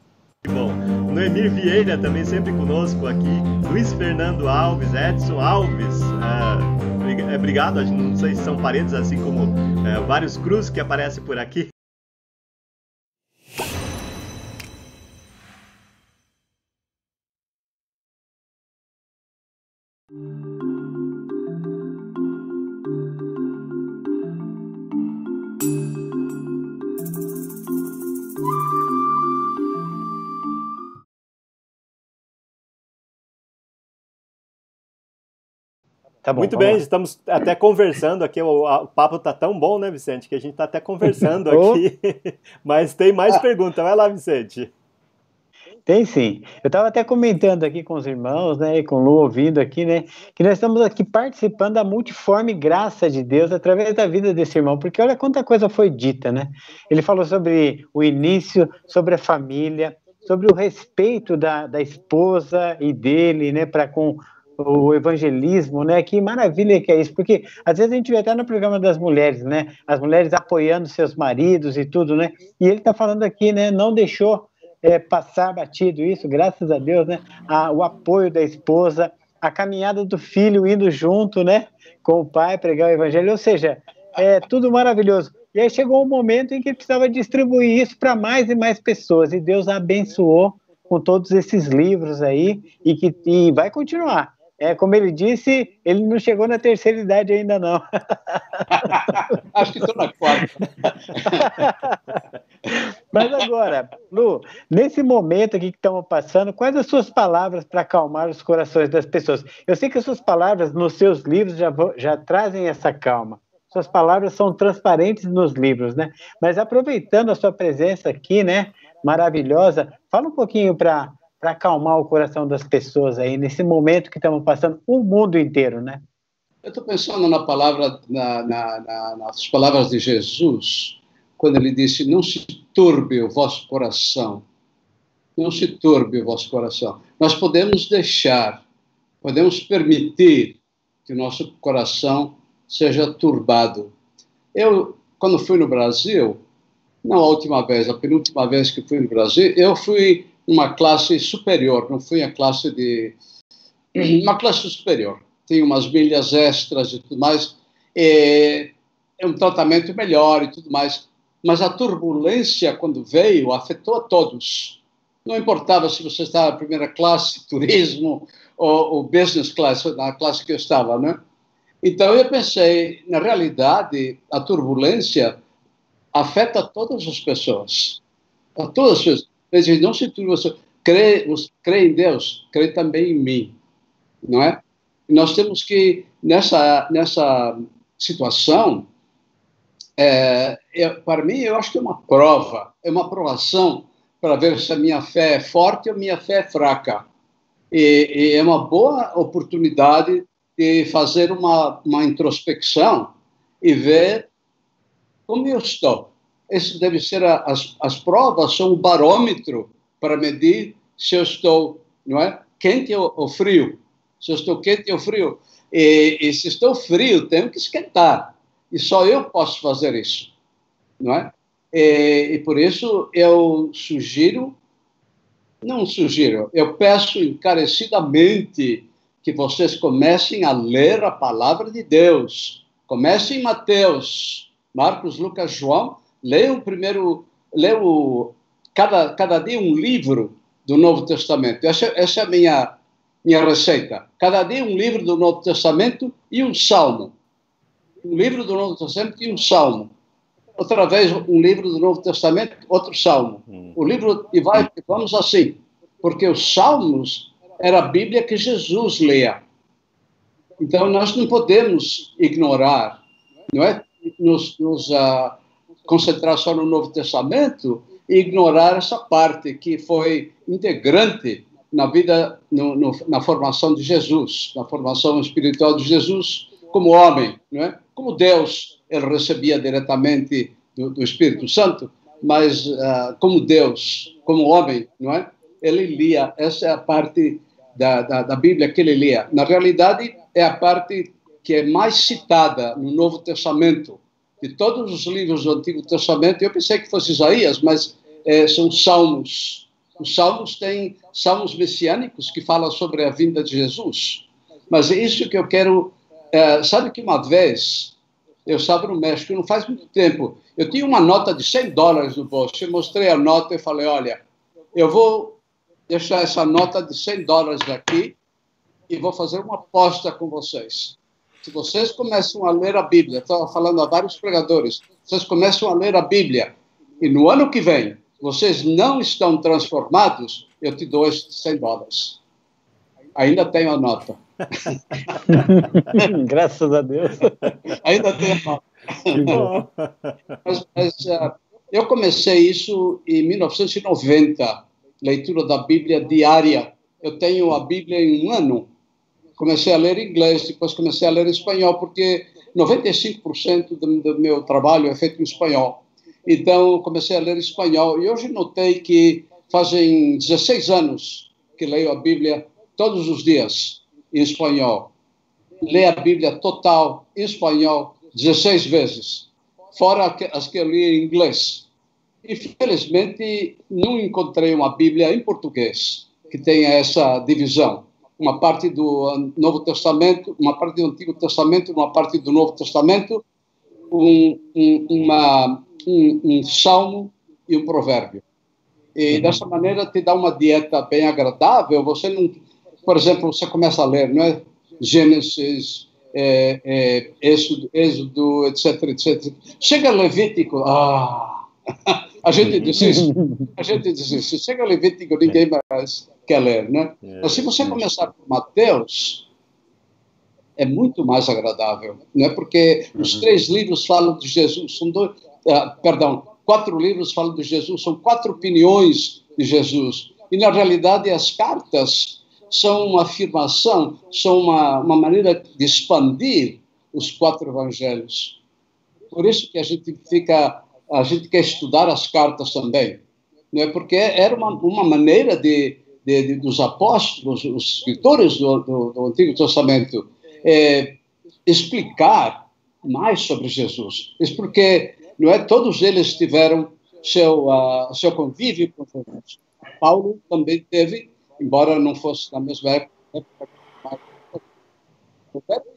Bom, Noemir Vieira também sempre conosco aqui. Luiz Fernando Alves, Edson Alves. Obrigado, não sei se são parentes, assim como vários Cruz que aparecem por aqui. Tá bom, muito bem, estamos até conversando aqui, o papo tá tão bom, né, Vicente, que a gente está até conversando aqui, mas tem mais pergunta, vai lá, Vicente. Tem sim, eu estava até comentando aqui com os irmãos, né, e com o Lu ouvindo aqui, né, que nós estamos aqui participando da multiforme graça de Deus através da vida desse irmão, porque olha quanta coisa foi dita, né, ele falou sobre o início, sobre a família, sobre o respeito da esposa e dele, né, para com o evangelismo, né? Que maravilha que é isso, porque às vezes a gente vê até no programa das mulheres, né? As mulheres apoiando seus maridos e tudo, né? E ele está falando aqui, né? Não deixou passar batido isso, graças a Deus, né? O apoio da esposa, a caminhada do filho indo junto, né? Com o pai pregar o evangelho, ou seja, é tudo maravilhoso. E aí chegou um momento em que ele precisava distribuir isso para mais e mais pessoas, e Deus abençoou com todos esses livros aí, e vai continuar. Como ele disse, ele não chegou na terceira idade ainda não. Acho que estou na quarta. Mas agora, Lu, nesse momento aqui que estamos passando, quais as suas palavras para acalmar os corações das pessoas? Eu sei que as suas palavras nos seus livros já trazem essa calma. Suas palavras são transparentes nos livros, né? Mas aproveitando a sua presença aqui, né, maravilhosa, fala um pouquinho para acalmar o coração das pessoas aí, nesse momento que estamos passando, o mundo inteiro, né? Eu estou pensando nas palavras de Jesus, quando ele disse, não se turbe o vosso coração. Não se turbe o vosso coração. Nós podemos podemos permitir que o nosso coração seja turbado. Eu, quando fui no Brasil, não a última vez, a penúltima vez que fui no Brasil, eu fui uma classe superior, não fui a classe uma classe superior. Tem umas milhas extras e tudo mais, é um tratamento melhor e tudo mais. Mas a turbulência, quando veio, afetou a todos. Não importava se você estava na primeira classe, turismo, ou business class, na classe que eu estava, né? Então eu pensei, na realidade, a turbulência afeta todas as pessoas. A todas as pessoas. Não se turbe, você crê em Deus, crê também em mim, não é? E nós temos que, nessa situação, para mim, eu acho que é uma prova, é uma provação para ver se a minha fé é forte ou a minha fé é fraca. E é uma boa oportunidade de fazer uma introspecção e ver como eu estou. Esse deve ser as provas são um barômetro para medir se eu estou, não é, quente ou frio. Se eu estou quente ou frio. E se estou frio, tenho que esquentar. E só eu posso fazer isso, não é? E por isso eu eu peço encarecidamente que vocês comecem a ler a palavra de Deus. Comecem em Mateus, Marcos, Lucas, João. Leiam cada dia um livro do Novo Testamento. Essa é a minha receita. Cada dia um livro do Novo Testamento e um salmo. Um livro do Novo Testamento e um salmo. Outra vez um livro do Novo Testamento, outro salmo. O livro, e vamos assim, porque os salmos era a Bíblia que Jesus lia. Então nós não podemos ignorar, não é? Nos concentrar só no Novo Testamento e ignorar essa parte que foi integrante na vida, na formação de Jesus, na formação espiritual de Jesus como homem, não é? Como Deus, ele recebia diretamente do Espírito Santo, mas como Deus, como homem, não é? ele lia. Essa é a parte da Bíblia que ele lia. Na realidade, é a parte que é mais citada no Novo Testamento. De todos os livros do Antigo Testamento, eu pensei que fosse Isaías, mas são Salmos. Os Salmos têm salmos messiânicos que falam sobre a vinda de Jesus. Mas é isso que eu quero... sabe que uma vez, eu estava no México, não faz muito tempo, eu tinha uma nota de $100 no bolso. Eu mostrei a nota e falei, olha, eu vou deixar essa nota de $100 aqui e vou fazer uma aposta com vocês. Se vocês começam a ler a Bíblia, estava falando a vários pregadores, vocês começam a ler a Bíblia e no ano que vem vocês não estão transformados, eu te dou esses $100. Ainda tenho a nota. Graças a Deus. Ainda tenho a nota. Mas eu comecei isso em 1990, leitura da Bíblia diária. Eu tenho a Bíblia em um ano. Comecei a ler inglês, depois comecei a ler espanhol, porque 95% do meu trabalho é feito em espanhol. Então, comecei a ler espanhol. E hoje notei que fazem 16 anos que leio a Bíblia todos os dias em espanhol. Leio a Bíblia total em espanhol 16 vezes, fora as que eu li em inglês. Infelizmente, não encontrei uma Bíblia em português que tenha essa divisão. Uma parte do Novo Testamento, uma parte do Antigo Testamento, uma parte do Novo Testamento, um salmo e um provérbio. E dessa maneira te dá uma dieta bem agradável. Você não, por exemplo, você começa a ler, não é? Gênesis, Êxodo, etc, etc. Chega Levítico, a gente desiste. Chega Levítico, ninguém mais quer ler, né? Mas se você começar por Mateus, é muito mais agradável, né? Porque os 3 livros falam de Jesus, são 4 livros falam de Jesus, são 4 opiniões de Jesus. E, na realidade, as cartas são uma afirmação, são uma maneira de expandir os 4 evangelhos. Por isso que a gente quer estudar as cartas também, né? Porque era uma maneira dos apóstolos, os escritores do Antigo Testamento, explicar mais sobre Jesus. Isso porque não é, todos eles tiveram seu convívio com Jesus. Paulo também teve, embora não fosse na mesma época,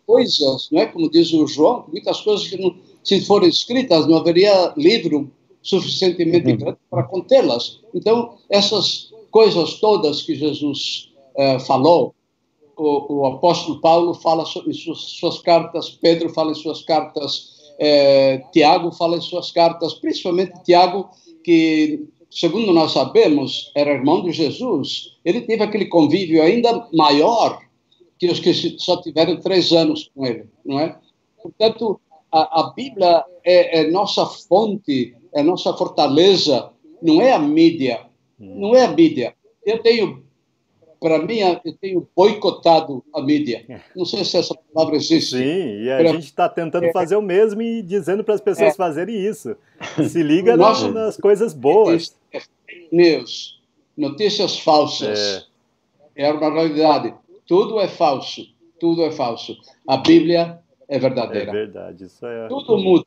coisas, não é? Como diz o João, muitas coisas que, se forem escritas, não haveria livro suficientemente grande para contê-las. Então, essas coisas todas que Jesus falou, o apóstolo Paulo fala em suas cartas, Pedro fala em suas cartas, Tiago fala em suas cartas, principalmente Tiago, que, segundo nós sabemos, era irmão de Jesus. Ele teve aquele convívio ainda maior que os que só tiveram 3 anos com ele, não é? Portanto, a Bíblia é nossa fonte, é nossa fortaleza, não é a mídia, não é a mídia. Para mim, eu tenho boicotado a mídia. Não sei se essa palavra existe. Sim, e a gente está tentando fazer o mesmo e dizendo para as pessoas fazerem isso. Se liga nas coisas boas. News, notícias falsas. É uma realidade. Tudo é falso. Tudo é falso. A Bíblia é verdadeira. É verdade. Isso Tudo muda.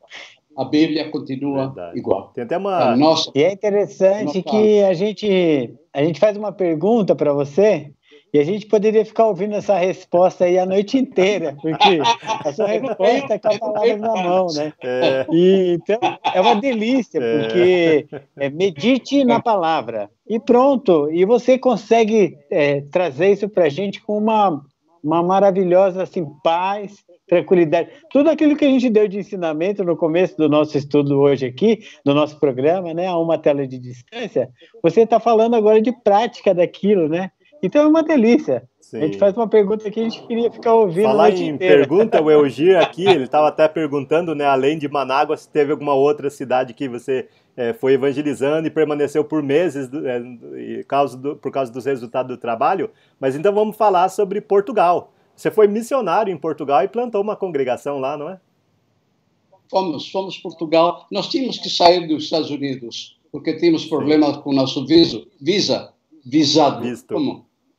A Bíblia continua igual. Tem até uma... E é interessante que a gente faz uma pergunta para você e a gente poderia ficar ouvindo essa resposta aí a noite inteira, porque a sua resposta é com a palavra na mão, né? E, então, é uma delícia, porque medite na palavra e pronto. E você consegue trazer isso para a gente com uma maravilhosa assim, paz, tranquilidade. Tudo aquilo que a gente deu de ensinamento no começo do nosso estudo hoje aqui, do nosso programa, né, a uma tela de distância, você está falando agora de prática daquilo, né? Então é uma delícia. Sim. A gente faz uma pergunta que a gente queria ficar ouvindo a noite inteira. Pergunta, o Elgir aqui, ele estava até perguntando, né, além de Manágua, se teve alguma outra cidade que você foi evangelizando e permaneceu por meses por causa dos resultados do trabalho. Mas então vamos falar sobre Portugal. Você foi missionário em Portugal e plantou uma congregação lá, não é? Fomos Portugal. Nós tínhamos que sair dos Estados Unidos, porque tínhamos problemas com o nosso visa. visado. Visto.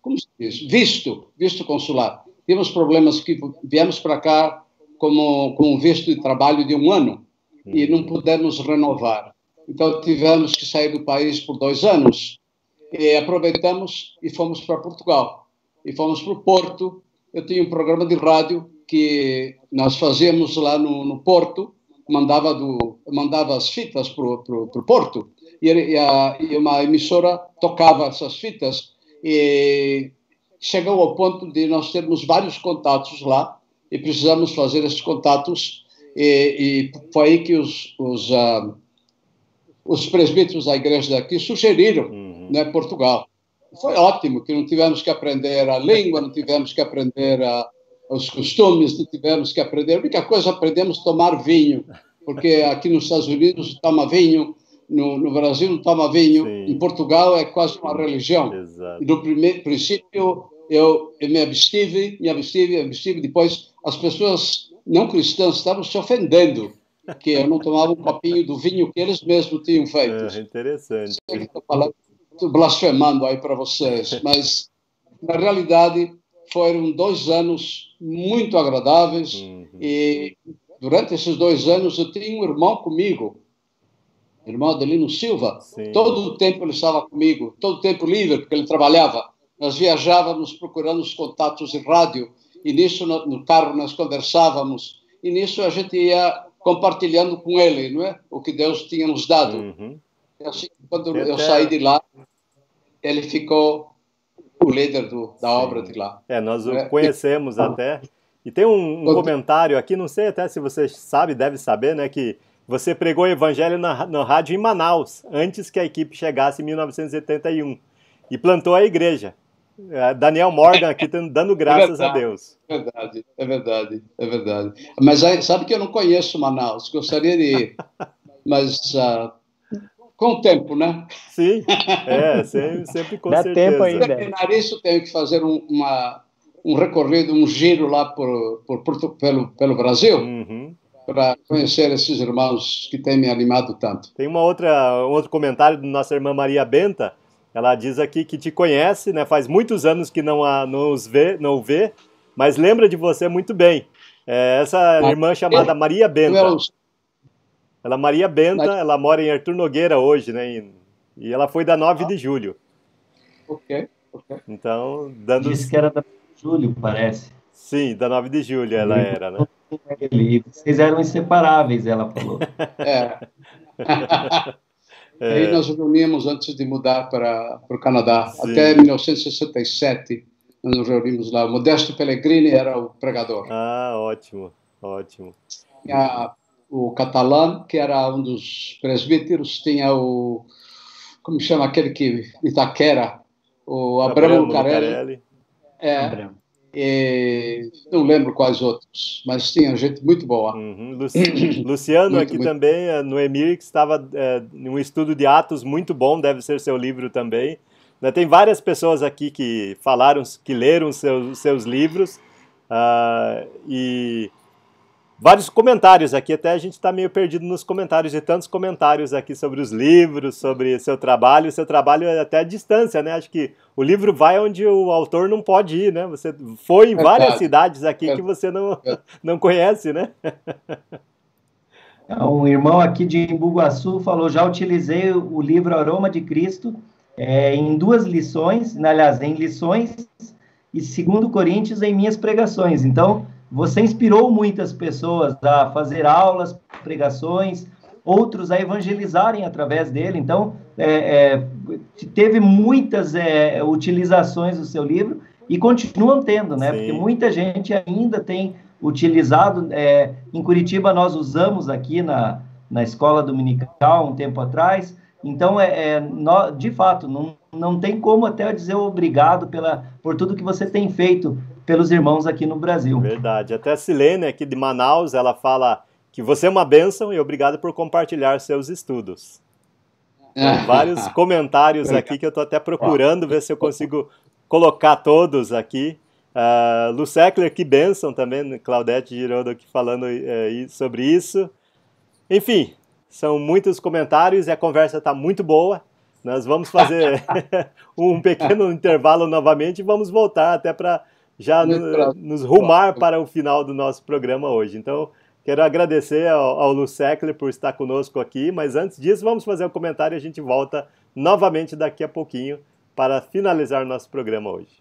Como se diz? Visto consular. Tivemos problemas que viemos para cá com um visto de trabalho de 1 ano e não pudemos renovar. Então tivemos que sair do país por 2 anos. E aproveitamos e fomos para Portugal. E fomos para o Porto. Eu tinha um programa de rádio que nós fazíamos lá no Porto, mandava as fitas para o Porto, e uma emissora tocava essas fitas, e chegou ao ponto de nós termos vários contatos lá, e precisamos fazer esses contatos, e foi aí que os presbíteros da igreja daqui sugeriram, né, Portugal. Foi ótimo, que não tivemos que aprender a língua, não tivemos que aprender os costumes, não tivemos que aprender. A única coisa, aprendemos a tomar vinho, porque aqui nos Estados Unidos toma vinho, no Brasil não toma vinho, em Portugal é quase uma religião. Exato. E no princípio eu me abstive, depois as pessoas não cristãs estavam se ofendendo, que eu não tomava um copinho do vinho que eles mesmos tinham feito. Interessante. Estou blasfemando aí para vocês, mas na realidade foram 2 anos muito agradáveis, e durante esses 2 anos eu tinha um irmão comigo, irmão Adelino Silva. Todo o tempo ele estava comigo, todo o tempo livre, porque ele trabalhava. Nós viajávamos procurando os contatos de rádio, e nisso no carro nós conversávamos, e nisso a gente ia compartilhando com ele, não é? O que Deus tinha nos dado. Assim, quando eu saí de lá, ele ficou o líder da obra de lá. Nós o conhecemos até. E tem um comentário aqui, não sei até se você sabe, deve saber, né, que você pregou o evangelho no rádio em Manaus, antes que a equipe chegasse em 1981, e plantou a igreja. Daniel Morgan aqui dando graças a Deus. É verdade. Mas sabe que eu não conheço Manaus, gostaria de ir, mas com o tempo, né? Sim, sempre com Dá certeza. tempo ainda. Para terminar isso, tenho que fazer um recorrido, um giro lá pelo Brasil, para conhecer esses irmãos que têm me animado tanto. Tem um outro comentário da nossa irmã Maria Benta. Ela diz aqui que te conhece, né? Faz muitos anos que não o vê, mas lembra de você muito bem. Essa irmã chamada Maria Benta. Ela Maria Benta, ela mora em Arthur Nogueira hoje, né? E ela foi da 9 de julho. Ok. Então, Disse que era da 9 de julho, parece. Sim, da 9 de julho ela era, né? Vocês eram inseparáveis, ela falou. Aí nós nos reunimos antes de mudar para o Canadá. Sim. Até 1967, nós nos reunimos lá. O Modesto Pellegrini era o pregador. Ótimo. Tinha o Catalã, que era um dos presbíteros. Tinha como chama aquele que Itaquera? O Abramo Lucarelli. E não lembro quais outros, mas tinha gente muito boa. Luciano aqui também, no Emir, que estava em um estudo de Atos muito bom, deve ser seu livro também. Tem várias pessoas aqui que falaram, que leram seus livros, e vários comentários aqui, até a gente está meio perdido nos comentários, de tantos comentários aqui sobre os livros, sobre seu trabalho é até à distância, né? Acho que o livro vai onde o autor não pode ir, né? Você foi em várias cidades aqui que você não conhece, né? Um irmão aqui de Embu-Guaçu falou, já utilizei o livro Aroma de Cristo em 2 lições, aliás, em lições, e 2 Coríntios em minhas pregações. Então, você inspirou muitas pessoas a fazer aulas, pregações, outros a evangelizarem através dele. Então, teve muitas utilizações do seu livro e continuam tendo, né? Sim. Porque muita gente ainda tem utilizado. Em Curitiba, nós usamos aqui na escola dominical um tempo atrás. Então, de fato, não tem como até dizer obrigado por tudo que você tem feito pelos irmãos aqui no Brasil. Verdade. Até a Silene, aqui de Manaus, ela fala que você é uma bênção e obrigado por compartilhar seus estudos. Vários comentários aqui que eu estou até procurando ver se eu consigo colocar todos aqui. Lu Seckler, que bênção também, Claudete Girodo aqui falando sobre isso. Enfim, são muitos comentários e a conversa está muito boa. nós vamos fazer um pequeno intervalo novamente e vamos voltar até para já nos rumar para o final do nosso programa hoje. Então, quero agradecer ao Lu Seckler por estar conosco aqui, mas antes disso, vamos fazer um comentário e a gente volta novamente daqui a pouquinho para finalizar nosso programa hoje.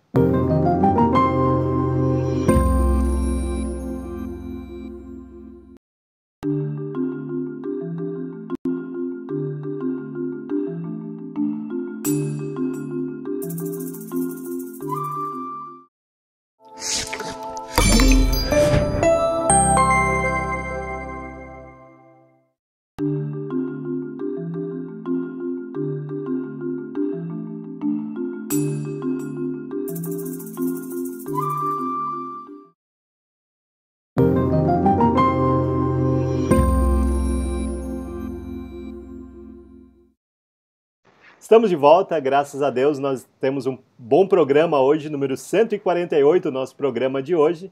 Estamos de volta, graças a Deus, nós temos um bom programa hoje, número 148, nosso programa de hoje.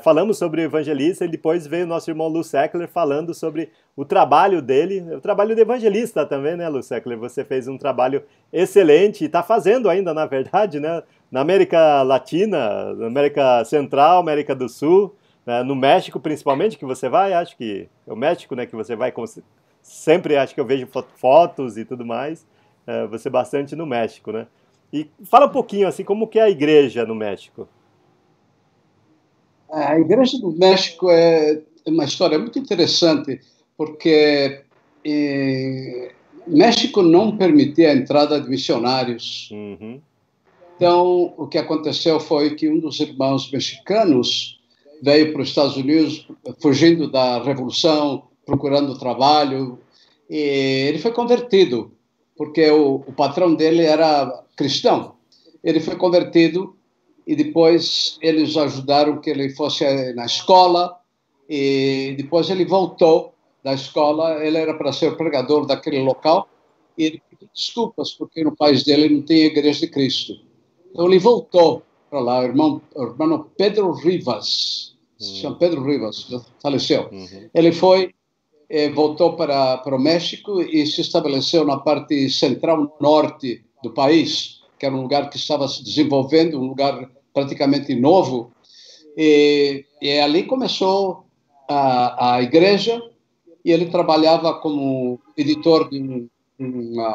Falamos sobre o evangelista e depois veio o nosso irmão Lu Seckler falando sobre o trabalho dele, o trabalho de evangelista também, né, Lu Seckler? Você fez um trabalho excelente e está fazendo ainda, na verdade, né, na América Latina, na América Central, América do Sul, no México principalmente, que você vai, acho que é o México, né, que você vai, sempre acho que eu vejo fotos e tudo mais. Você bastante no México, né? E fala um pouquinho, assim, como que é a igreja no México? A igreja do México é uma história muito interessante, porque México não permitia a entrada de missionários. Uhum. Então, o que aconteceu foi que um dos irmãos mexicanos veio para os Estados Unidos fugindo da Revolução, procurando trabalho, e ele foi convertido, porque o patrão dele era cristão. Ele foi convertido e depois eles ajudaram que ele fosse na escola e depois ele voltou da escola. Ele era para ser pregador daquele local e ele pediu desculpas porque no país dele não tinha igreja de Cristo. Então ele voltou para lá, o irmão Pedro Rivas, se chama Pedro Rivas, faleceu. Uhum. Ele voltou para o México e se estabeleceu na parte central norte do país, que era um lugar que estava se desenvolvendo, um lugar praticamente novo. E ali começou a igreja e ele trabalhava como editor de um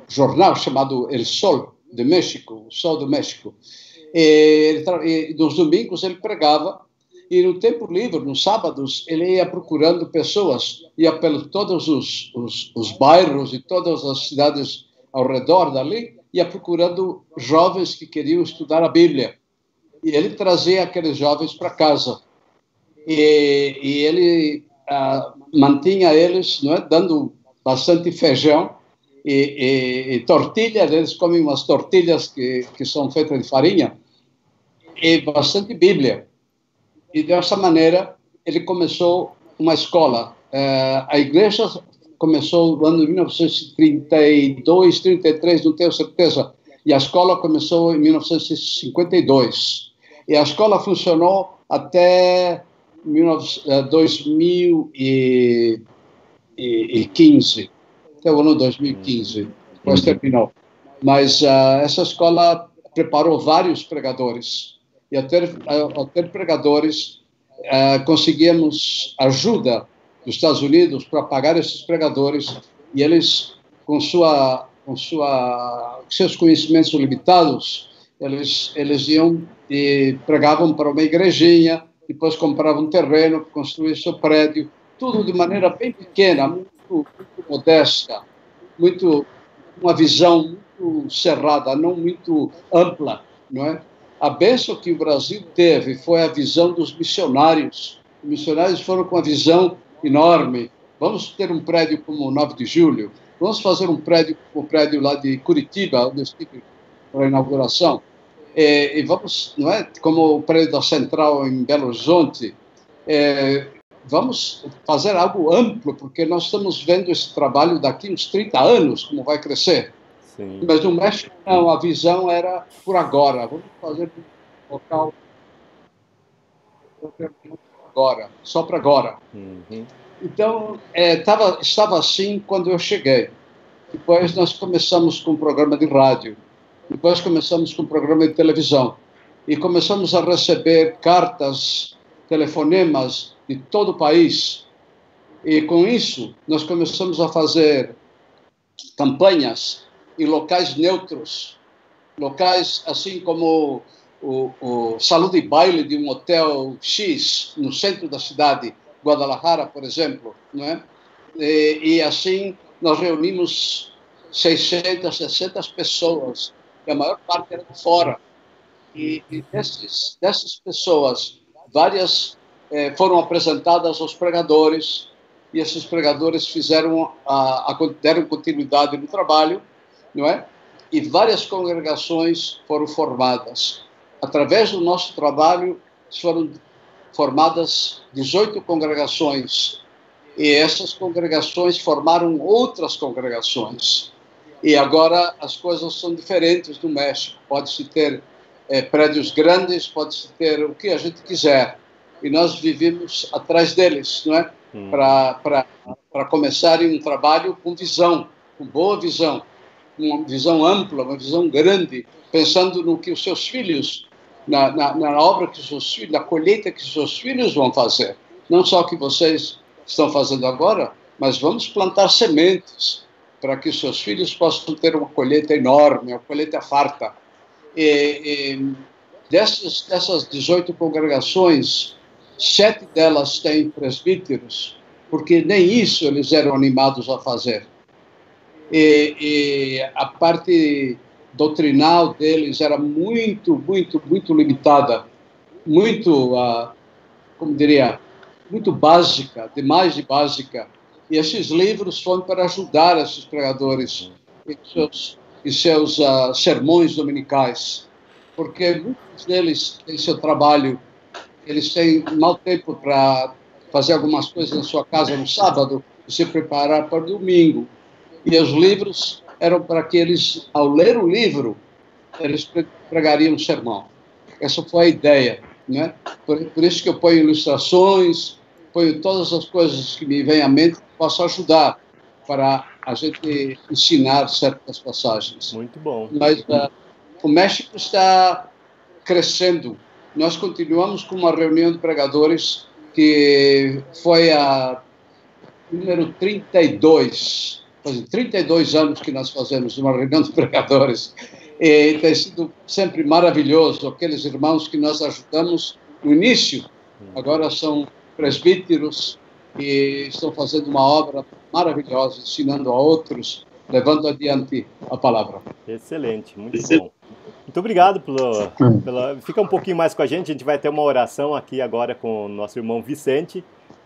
jornal chamado El Sol de México, o Sol do México. E nos domingos ele pregava. E no tempo livre, nos sábados, ele ia procurando pessoas, ia pelos todos os bairros e todas as cidades ao redor dali, ia procurando jovens que queriam estudar a Bíblia. E ele trazia aqueles jovens para casa. E ele mantinha eles, não é, dando bastante feijão e tortilhas. Eles comem umas tortilhas que são feitas de farinha e bastante Bíblia. E dessa maneira ele começou uma escola. A igreja começou no ano de 1932, 33, não tenho certeza. E a escola começou em 1952. E a escola funcionou até 2015, até o ano 2015. Depois terminou. Mas essa escola preparou vários pregadores. E ao ter pregadores, conseguíamos ajuda dos Estados Unidos para pagar esses pregadores, e eles, com seus conhecimentos limitados, eles iam e pregavam para uma igrejinha, depois compravam um terreno, construíam seu prédio, tudo de maneira bem pequena, muito modesta, uma visão muito cerrada, não muito ampla, não é? A bênção que o Brasil teve foi a visão dos missionários. Os missionários foram com uma visão enorme. Vamos ter um prédio como o 9 de Julho, vamos fazer um prédio como o prédio lá de Curitiba, onde eu estive para a inauguração, e vamos, não é, como o prédio da Central em Belo Horizonte, vamos fazer algo amplo, porque nós estamos vendo esse trabalho daqui uns 30 anos, como vai crescer. Sim. Mas no México, não, a visão era por agora. Vamos fazer um local agora, só para agora. Uhum. Então, estava assim quando eu cheguei. depois nós começamos com um programa de rádio, depois começamos com um programa de televisão, e começamos a receber cartas, telefonemas de todo o país. E com isso, nós começamos a fazer campanhas em locais neutros, locais assim como o salão de baile de um hotel X, no centro da cidade, Guadalajara, por exemplo, não é? E assim nós reunimos 600, 700 pessoas, e a maior parte era de fora. E dessas pessoas, várias foram apresentadas aos pregadores, e esses pregadores deram continuidade no trabalho, não é? E várias congregações foram formadas. Através do nosso trabalho, foram formadas 18 congregações, e essas congregações formaram outras congregações. E agora as coisas são diferentes no México. Pode-se ter prédios grandes, pode-se ter o que a gente quiser. E nós vivemos atrás deles, não é? Para começarem um trabalho com visão, com boa visão, uma visão ampla, uma visão grande, pensando no que os seus filhos, na obra que os seus filhos, na colheita que os seus filhos vão fazer. Não só o que vocês estão fazendo agora, mas vamos plantar sementes para que os seus filhos possam ter uma colheita enorme, uma colheita farta. Dessas 18 congregações, 7 delas têm presbíteros, porque nem isso eles eram animados a fazer. E a parte doutrinal deles era muito limitada, muito, como diria, muito básica, demais de básica. E esses livros foram para ajudar esses pregadores em seus sermões dominicais, porque muitos deles têm seu trabalho, eles têm mau tempo para fazer algumas coisas na sua casa no sábado e se preparar para o domingo. E os livros eram para que eles, ao ler o livro, eles pregariam um sermão. Essa foi a ideia, né? Por isso que eu ponho ilustrações, ponho todas as coisas que me vêm à mente que possam ajudar para a gente ensinar certas passagens. Muito bom. Mas o México está crescendo. Nós continuamos com uma reunião de pregadores que foi a número 32. Faz 32 anos que nós fazemos uma reunião de pregadores. E tem sido sempre maravilhoso. Aqueles irmãos que nós ajudamos no início, agora são presbíteros e estão fazendo uma obra maravilhosa, ensinando a outros, levando adiante a palavra. Excelente, muito bom. Muito obrigado Fica um pouquinho mais com a gente vai ter uma oração aqui agora com o nosso irmão Vicente,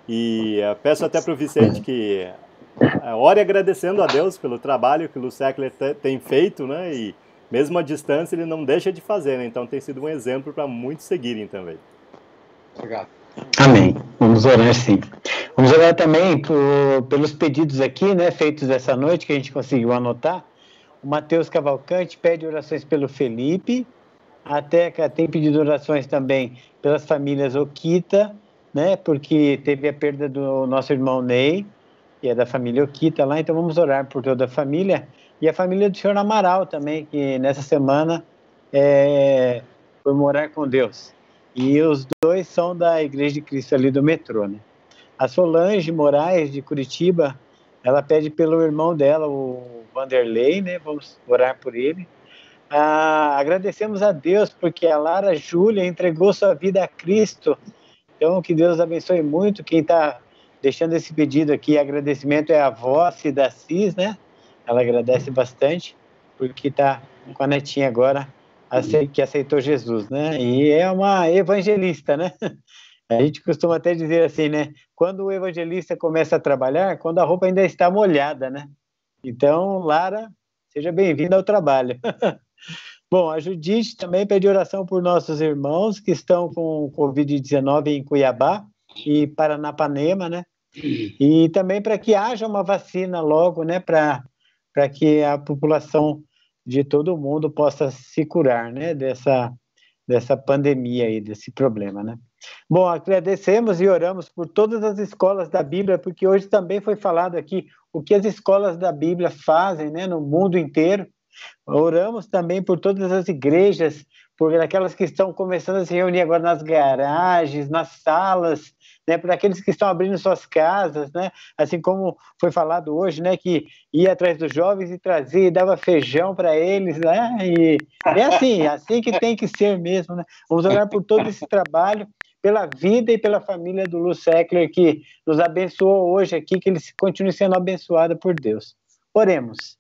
e peço até para o Vicente que ore agradecendo a Deus pelo trabalho que o Lu Seckler tem feito, né? E mesmo à distância ele não deixa de fazer, né? Então tem sido um exemplo para muitos seguirem também. Obrigado. Amém. Vamos orar sim. Vamos orar também pelos pedidos aqui, né, feitos essa noite, que a gente conseguiu anotar. O Matheus Cavalcante pede orações pelo Felipe. A Teca tem pedido orações também pelas famílias Okita, né, porque teve a perda do nosso irmão Ney, que é da família Okita lá. Então vamos orar por toda a família. E a família do senhor Amaral também, que nessa semana foi morar com Deus. E os dois são da Igreja de Cristo ali do metrô, né? A Solange Moraes, de Curitiba, ela pede pelo irmão dela, o Vanderlei, né? Vamos orar por ele. Agradecemos a Deus porque a Lara Júlia entregou sua vida a Cristo. Então, que Deus abençoe muito. Quem está deixando esse pedido aqui, agradecimento, é a avó Cida Cis, né? Ela agradece bastante porque está com a netinha agora, que aceitou Jesus, né? E é uma evangelista, né? A gente costuma até dizer assim, né? Quando o evangelista começa a trabalhar, quando a roupa ainda está molhada, né? Então, Lara, seja bem-vinda ao trabalho. Bom, a Judite também pede oração por nossos irmãos que estão com Covid-19 em Cuiabá e Paranapanema, né? E também para que haja uma vacina logo, né? Para que a população de todo mundo possa se curar, né, dessa pandemia aí, desse problema, né. Bom, agradecemos e oramos por todas as escolas da Bíblia, porque hoje também foi falado aqui o que as escolas da Bíblia fazem, né, no mundo inteiro. Oramos também por todas as igrejas, por aquelas que estão começando a se reunir agora nas garagens, nas salas, né, por aqueles que estão abrindo suas casas, né, assim como foi falado hoje, né, que ia atrás dos jovens e trazia e dava feijão para eles, né, e é assim que tem que ser mesmo, né. Vamos orar por todo esse trabalho, pela vida e pela família do Lu Seckler, que nos abençoou hoje aqui, que ele continue sendo abençoado por Deus. Oremos.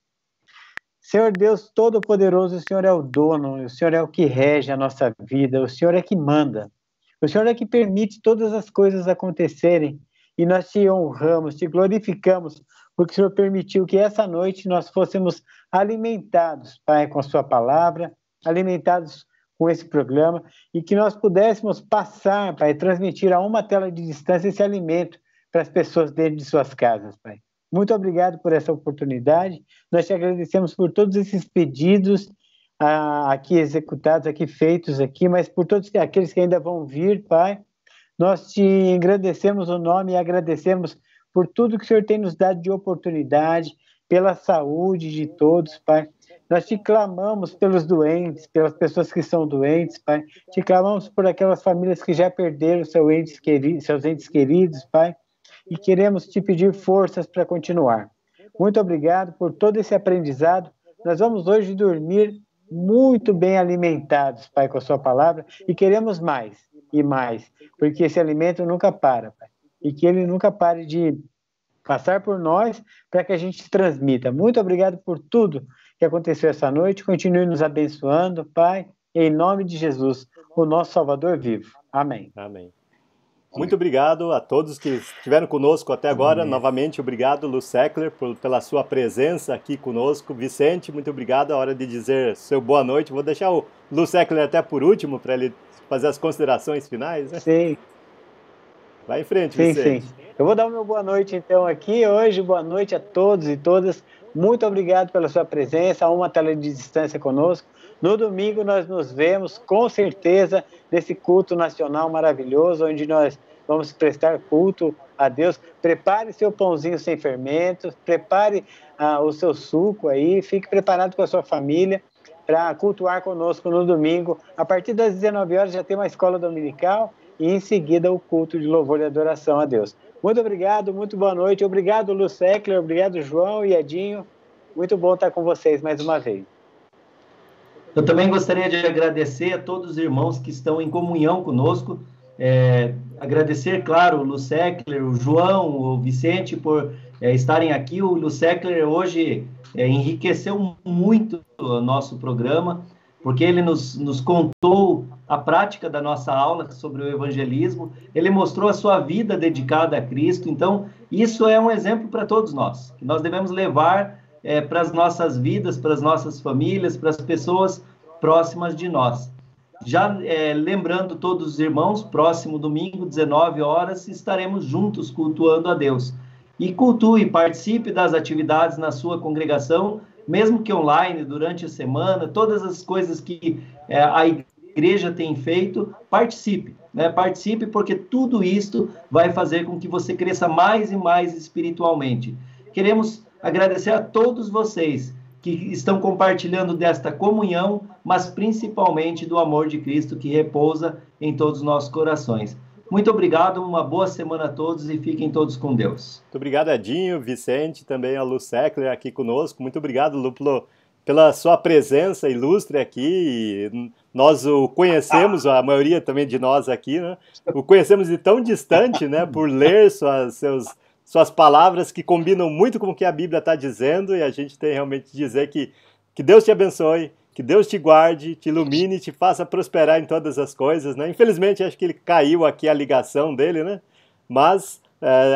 Senhor Deus Todo-Poderoso, o Senhor é o dono, o Senhor é o que rege a nossa vida, o Senhor é que manda, o Senhor é que permite todas as coisas acontecerem, e nós te honramos, te glorificamos, porque o Senhor permitiu que essa noite nós fôssemos alimentados, Pai, com a sua palavra, alimentados com esse programa, e que nós pudéssemos passar, Pai, transmitir a uma tela de distância esse alimento para as pessoas dentro de suas casas, Pai. Muito obrigado por essa oportunidade, nós te agradecemos por todos esses pedidos aqui executados, aqui feitos aqui, mas por todos aqueles que ainda vão vir, Pai, nós te agradecemos o nome e agradecemos por tudo que o Senhor tem nos dado de oportunidade, pela saúde de todos, Pai. Nós te clamamos pelos doentes, pelas pessoas que são doentes, Pai. Te clamamos por aquelas famílias que já perderam seus entes queridos, Pai. E queremos te pedir forças para continuar. Muito obrigado por todo esse aprendizado. Nós vamos hoje dormir muito bem alimentados, Pai, com a sua palavra. E queremos mais e mais, porque esse alimento nunca para, Pai. E que ele nunca pare de passar por nós para que a gente transmita. Muito obrigado por tudo que aconteceu essa noite. Continue nos abençoando, Pai, em nome de Jesus, o nosso Salvador vivo. Amém. Amém. Muito obrigado a todos que estiveram conosco até agora. Amém. Novamente, obrigado, Lu Seckler, pela sua presença aqui conosco. Vicente, muito obrigado. É hora de dizer seu boa noite. Vou deixar o Lu Seckler até por último, para ele fazer as considerações finais, né? Sim. Vai em frente, Vicente. Sim. Eu vou dar o meu boa noite, então, aqui hoje. Boa noite a todos e todas. Muito obrigado pela sua presença, a uma tela de distância conosco. No domingo nós nos vemos, com certeza, nesse culto nacional maravilhoso, onde nós vamos prestar culto a Deus. Prepare seu pãozinho sem fermento, prepare o seu suco aí, fique preparado com a sua família para cultuar conosco no domingo. A partir das 19 horas já tem uma escola dominical e em seguida o culto de louvor e adoração a Deus. Muito obrigado, muito boa noite. Obrigado, Lu Seckler, obrigado, João e Edinho. Muito bom estar com vocês mais uma vez. Eu também gostaria de agradecer a todos os irmãos que estão em comunhão conosco. Agradecer, claro, o Lu Seckler, o João, o Vicente por estarem aqui. O Lu Seckler hoje enriqueceu muito o nosso programa, porque ele nos contou a prática da nossa aula sobre o evangelismo, ele mostrou a sua vida dedicada a Cristo. Então, isso é um exemplo para todos nós, que nós devemos levar para as nossas vidas, para as nossas famílias, para as pessoas próximas de nós. Já lembrando todos os irmãos, próximo domingo, 19 horas, estaremos juntos cultuando a Deus. E cultue, participe das atividades na sua congregação, mesmo que online, durante a semana, todas as coisas que a igreja tem feito, participe, né? Participe, porque tudo isto vai fazer com que você cresça mais e mais espiritualmente. Queremos agradecer a todos vocês que estão compartilhando desta comunhão, mas principalmente do amor de Cristo que repousa em todos os nossos corações. Muito obrigado, uma boa semana a todos e fiquem todos com Deus. Muito obrigado, Edinho, Vicente, também a Lu Seckler aqui conosco. Muito obrigado, Lu, pela sua presença ilustre aqui. Nós o conhecemos, a maioria também de nós aqui, né? O conhecemos de tão distante, né? Por ler suas palavras que combinam muito com o que a Bíblia está dizendo, e a gente tem realmente que dizer que Deus te abençoe, que Deus te guarde, te ilumine, te faça prosperar em todas as coisas, né? Infelizmente, acho que ele caiu aqui a ligação dele, né? Mas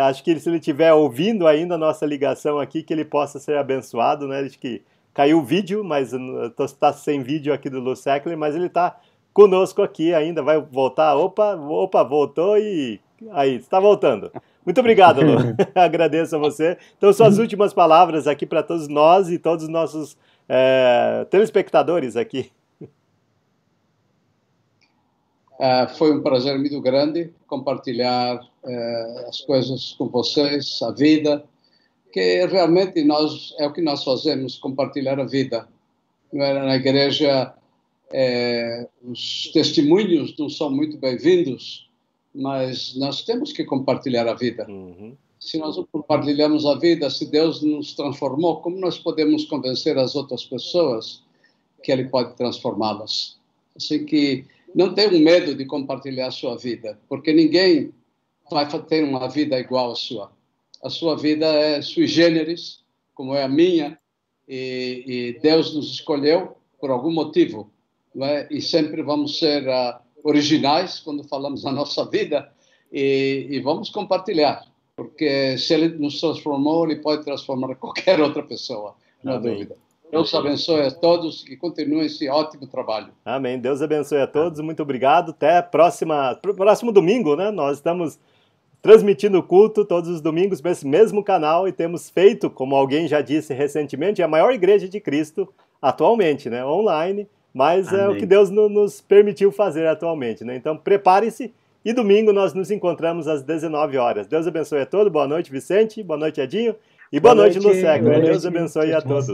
acho que se ele estiver ouvindo ainda a nossa ligação aqui, que ele possa ser abençoado, né? Acho que caiu o vídeo, mas está sem vídeo aqui do Lu Seckler, mas ele está conosco aqui ainda, vai voltar. Opa, voltou e aí, está voltando. Muito obrigado, Lu. Agradeço a você. Então, suas últimas palavras aqui para todos nós e todos os nossos telespectadores aqui. Foi um prazer muito grande compartilhar as coisas com vocês, a vida, que realmente é o que nós fazemos, compartilhar a vida. Na igreja, os testemunhos não são muito bem-vindos, mas nós temos que compartilhar a vida. Se nós não compartilhamos a vida, se Deus nos transformou, como nós podemos convencer as outras pessoas que Ele pode transformá-las? Assim que não tenham medo de compartilhar a sua vida, porque ninguém vai ter uma vida igual à sua. A sua vida é sui generis, como é a minha, e Deus nos escolheu por algum motivo, não é? E sempre vamos ser originais quando falamos da nossa vida e vamos compartilhar. Porque se Ele nos transformou, Ele pode transformar qualquer outra pessoa, não há dúvida. Deus abençoe a todos e continuem esse ótimo trabalho. Amém. Deus abençoe a todos. Muito obrigado. Até próximo domingo, né? Nós estamos transmitindo o culto todos os domingos nesse mesmo canal e temos feito, como alguém já disse recentemente, a maior igreja de Cristo atualmente, né? Online, mas é o que Deus nos permitiu fazer atualmente, né? Então, prepare-se. E domingo nós nos encontramos às 19 horas. Deus abençoe a todos. Boa noite, Vicente. Boa noite, Edinho. E boa noite, Lucéco. Deus abençoe a todos.